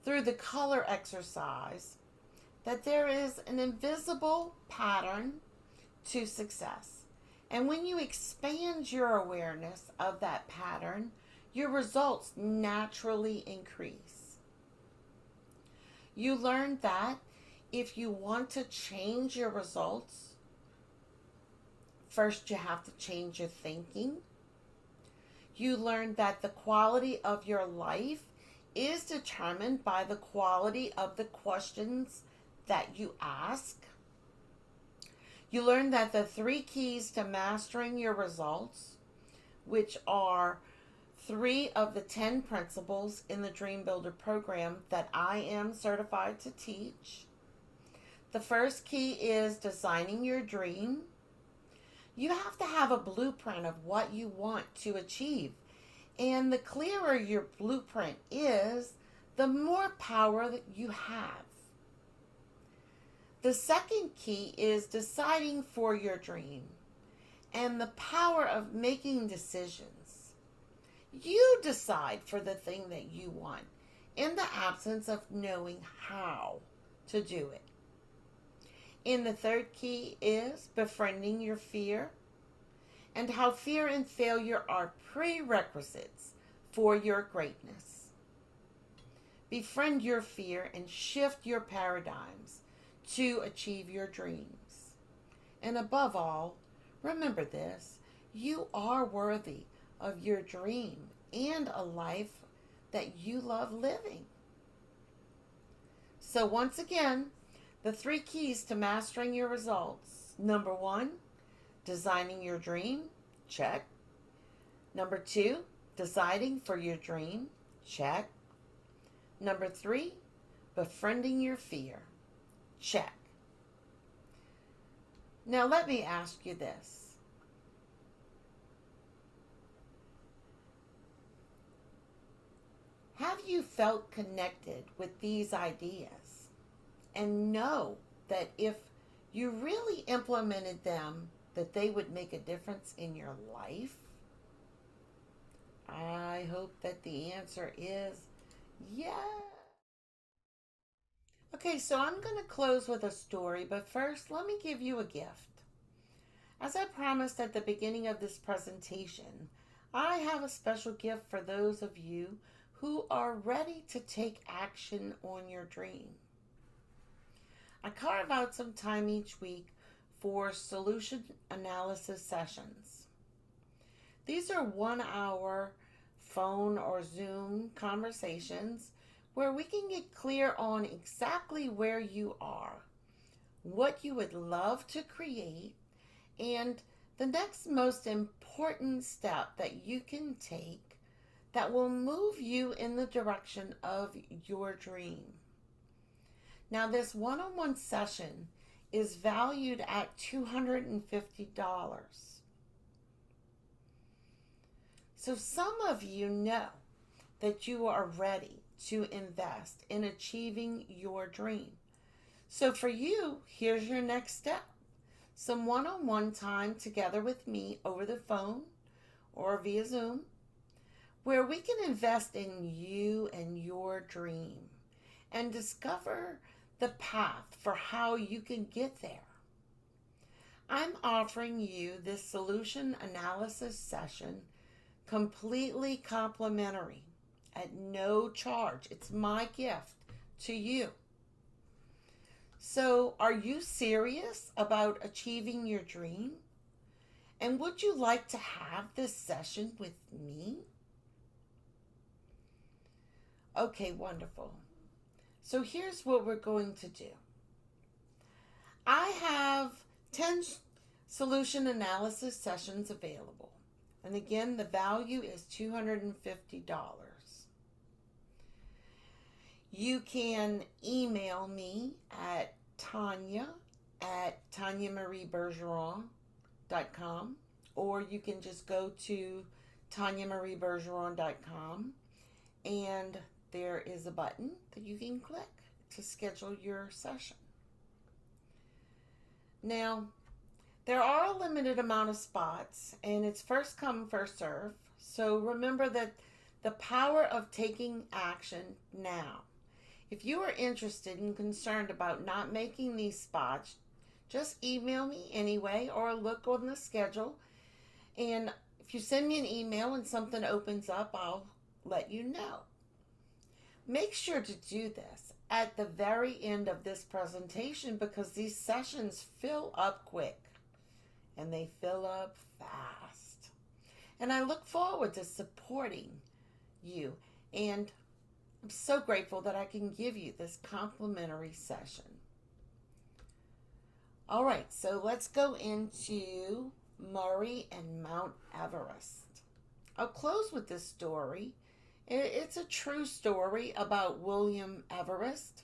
through the color exercise that there is an invisible pattern to success. And when you expand your awareness of that pattern, your results naturally increase. You learned that if you want to change your results, first you have to change your thinking. You learned that the quality of your life is determined by the quality of the questions that you ask. You learned that the 3 keys to mastering your results, which are 3 of the 10 principles in the Dream Builder program that I am certified to teach. The first key is designing your dream. You have to have a blueprint of what you want to achieve. And the clearer your blueprint is, the more power that you have. The second key is deciding for your dream and the power of making decisions. You decide for the thing that you want in the absence of knowing how to do it. And the third key is befriending your fear and how fear and failure are prerequisites for your greatness. Befriend your fear and shift your paradigms to achieve your dreams. And above all, remember this: you are worthy of your dream and a life that you love living. So once again, the 3 keys to mastering your results. Number 1, designing your dream. Check. Number 2, deciding for your dream. Check. Number 3, befriending your fear. Check. Now let me ask you this. Have you felt connected with these ideas and know that if you really implemented them, that they would make a difference in your life? I hope that the answer is yes. Okay, so I'm going to close with a story, but first let me give you a gift. As I promised at the beginning of this presentation, I have a special gift for those of you who are ready to take action on your dream. I carve out some time each week for solution analysis sessions. These are 1-hour phone or Zoom conversations where we can get clear on exactly where you are, what you would love to create, and The next most important step that you can take that will move you in the direction of your dream. Now, this one-on-one session is valued at $250. So some of you know that you are ready to invest in achieving your dream. So for you, here's your next step. Some one-on-one time together with me over the phone or via Zoom, where we can invest in you and your dream and discover the path for how you can get there. I'm offering you this solution analysis session completely complimentary at no charge. It's my gift to you. So, are you serious about achieving your dream? And would you like to have this session with me? Okay, wonderful. So here's what we're going to do. I have 10 solution analysis sessions available. And again, the value is $250. You can email me at Tanya@TanyaMarieBergeron.com, or you can just go to TanyaMarieBergeron.com, and there is a button that you can click to schedule your session. Now, there are a limited amount of spots, and it's first come, first serve. So remember that the power of taking action now. If you are interested and concerned about not making these spots, just email me anyway or look on the schedule. And if you send me an email and something opens up, I'll let you know. Make sure to do this at the very end of this presentation because these sessions fill up quick and they fill up fast. And I look forward to supporting you, and I'm so grateful that I can give you this complimentary session. All right, so let's go into Murray and Mount Everest. I'll close with this story. It's a true story about William Everest.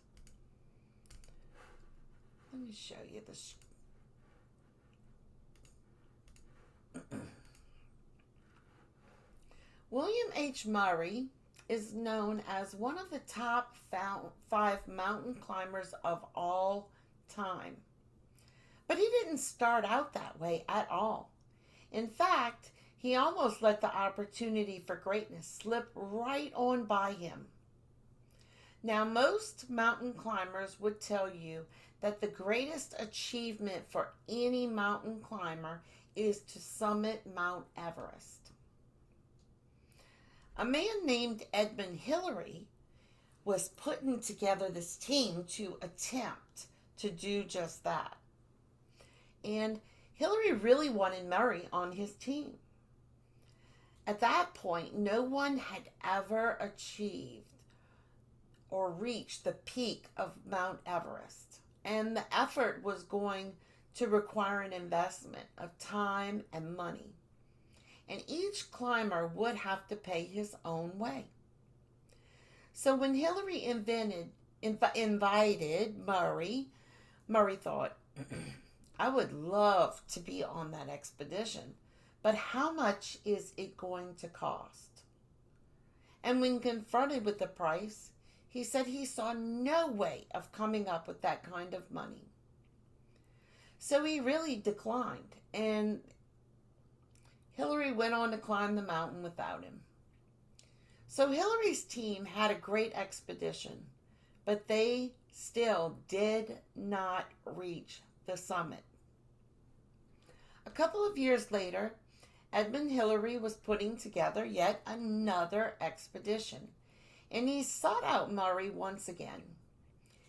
Let me show you this. William H. Murray is known as one of the top 5 mountain climbers of all time. But he didn't start out that way at all. In fact, he almost let the opportunity for greatness slip right on by him. Now, most mountain climbers would tell you that the greatest achievement for any mountain climber is to summit Mount Everest. A man named Edmund Hillary was putting together this team to attempt to do just that. And Hillary really wanted Murray on his team. At that point, no one had ever achieved or reached the peak of Mount Everest. And the effort was going to require an investment of time and money. And each climber would have to pay his own way. So when Hillary invited Murray thought, I would love to be on that expedition, but how much is it going to cost? And when confronted with the price, he said he saw no way of coming up with that kind of money. So he really declined, and Hillary went on to climb the mountain without him. So Hillary's team had a great expedition, but they still did not reach the summit. A couple of years later, Edmund Hillary was putting together yet another expedition, and he sought out Murray once again.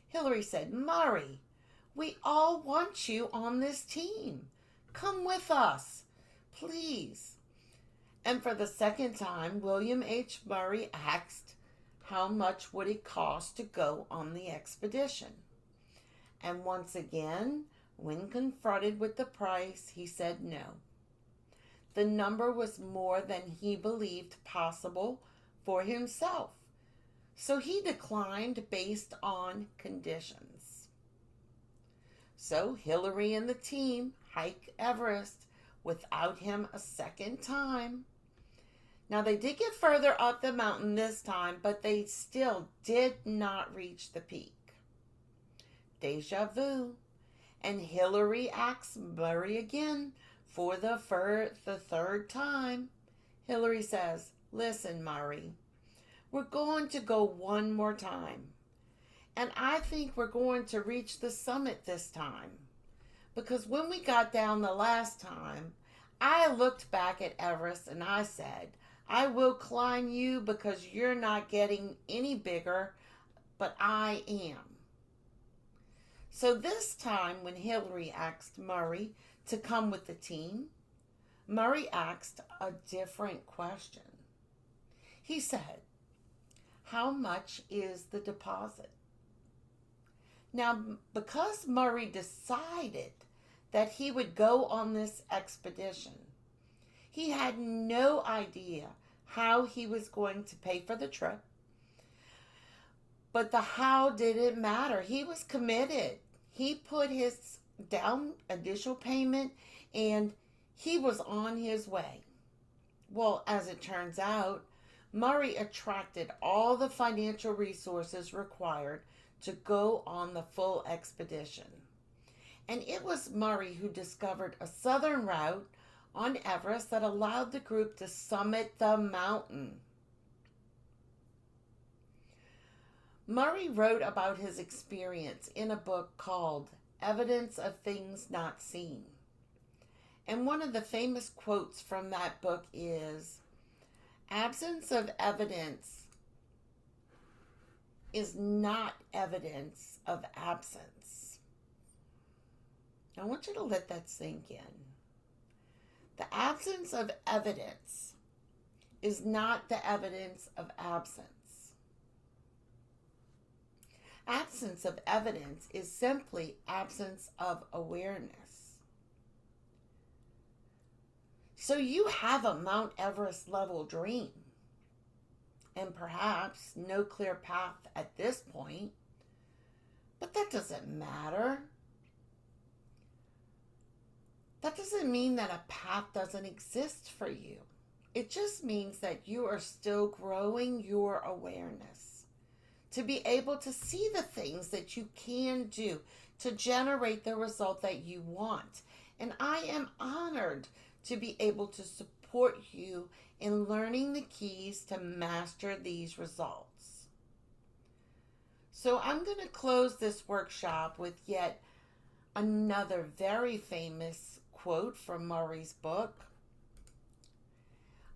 Hillary said, Murray, we all want you on this team. Come with us, please. And for the second time, William H. Murray asked how much would it cost to go on the expedition. And once again, when confronted with the price, he said no. The number was more than he believed possible for himself. So he declined based on conditions. So Hillary and the team hiked Everest without him a second time. Now they did get further up the mountain this time, but they still did not reach the peak. Deja vu. And Hillary asks Murray again for the third time. Hillary says, "Listen, Murray, we're going to go one more time. And I think we're going to reach the summit this time. Because when we got down the last time, I looked back at Everest and I said, I will climb you because you're not getting any bigger, but I am." So this time when Hillary asked Murray to come with the team, Murray asked a different question. He said, "How much is the deposit?" Now, because Murray decided that he would go on this expedition, he had no idea how he was going to pay for the trip. But the how didn't matter. He was committed. He put his down initial payment and he was on his way. Well, as it turns out, Murray attracted all the financial resources required to go on the full expedition. And it was Murray who discovered a southern route on Everest that allowed the group to summit the mountain. Murray wrote about his experience in a book called Evidence of Things Not Seen. And one of the famous quotes from that book is, "Absence of evidence is not evidence of absence." I want you to let that sink in. The absence of evidence is not the evidence of absence. Absence of evidence is simply absence of awareness. So you have a Mount Everest level dream, and perhaps no clear path at this point, but that doesn't matter. That doesn't mean that a path doesn't exist for you. It just means that you are still growing your awareness to be able to see the things that you can do to generate the result that you want. And I am honored to be able to support you in learning the keys to master these results. So I'm going to close this workshop with yet another very famous quote from Murray's book.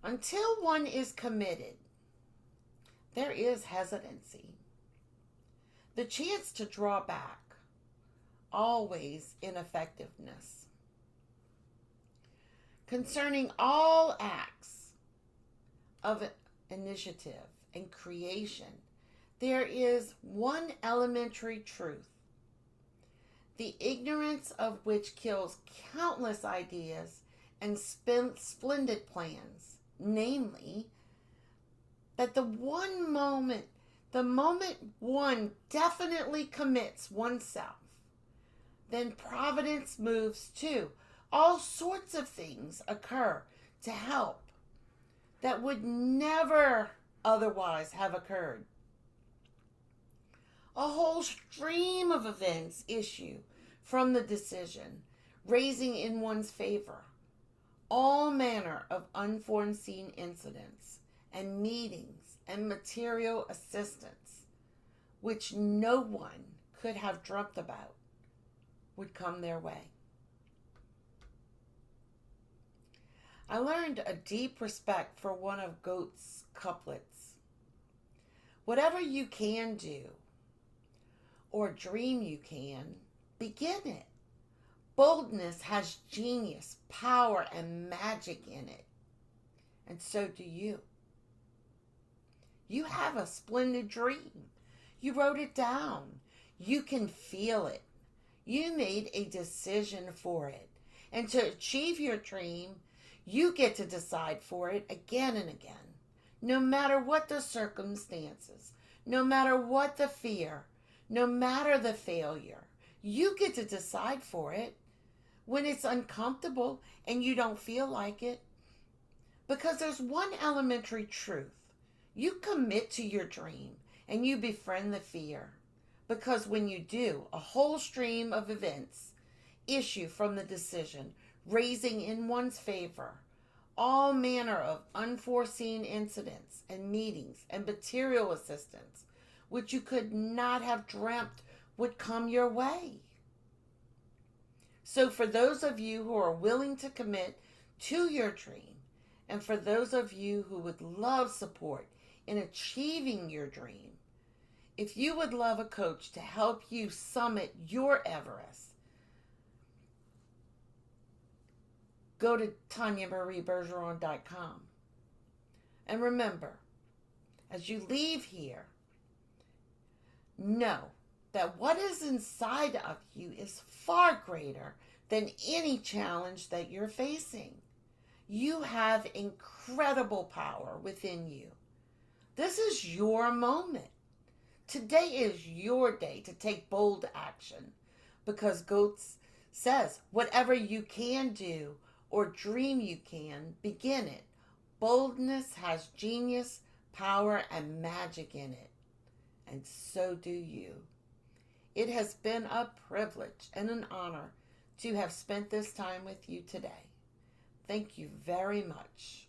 "Until one is committed, there is hesitancy. The chance to draw back, always ineffectiveness. Concerning all acts of initiative and creation, there is one elementary truth, the ignorance of which kills countless ideas and splendid plans, namely, that the moment one definitely commits oneself, then providence moves too. All sorts of things occur to help that would never otherwise have occurred. A whole stream of events issue from the decision, raising in one's favor all manner of unforeseen incidents and meetings and material assistance, which no one could have dreamt about, would come their way. I learned a deep respect for one of Goethe's couplets. Whatever you can do, or dream you can, begin it. Boldness has genius, power, and magic in it. And so do you. You have a splendid dream. You wrote it down. You can feel it. You made a decision for it. And to achieve your dream, You get to decide for it again and again, no matter what the circumstances, no matter what the fear, no matter the failure. You get to decide for it when it's uncomfortable and you don't feel like it. Because there's one elementary truth. You commit to your dream and you befriend the fear. Because when you do, a whole stream of events issue from the decision, raising in one's favor all manner of unforeseen incidents and meetings and material assistance, which you could not have dreamt would come your way. So for those of you who are willing to commit to your dream, and for those of you who would love support in achieving your dream, if you would love a coach to help you summit your Everest, go to TanyaMarieBergeron.com. And remember, as you leave here, know that what is inside of you is far greater than any challenge that you're facing. You have incredible power within you. This is your moment. Today is your day to take bold action, because Goetz says, whatever you can do or dream you can, begin it. Boldness has genius, power, and magic in it. And so do you. It has been a privilege and an honor to have spent this time with you today. Thank you very much.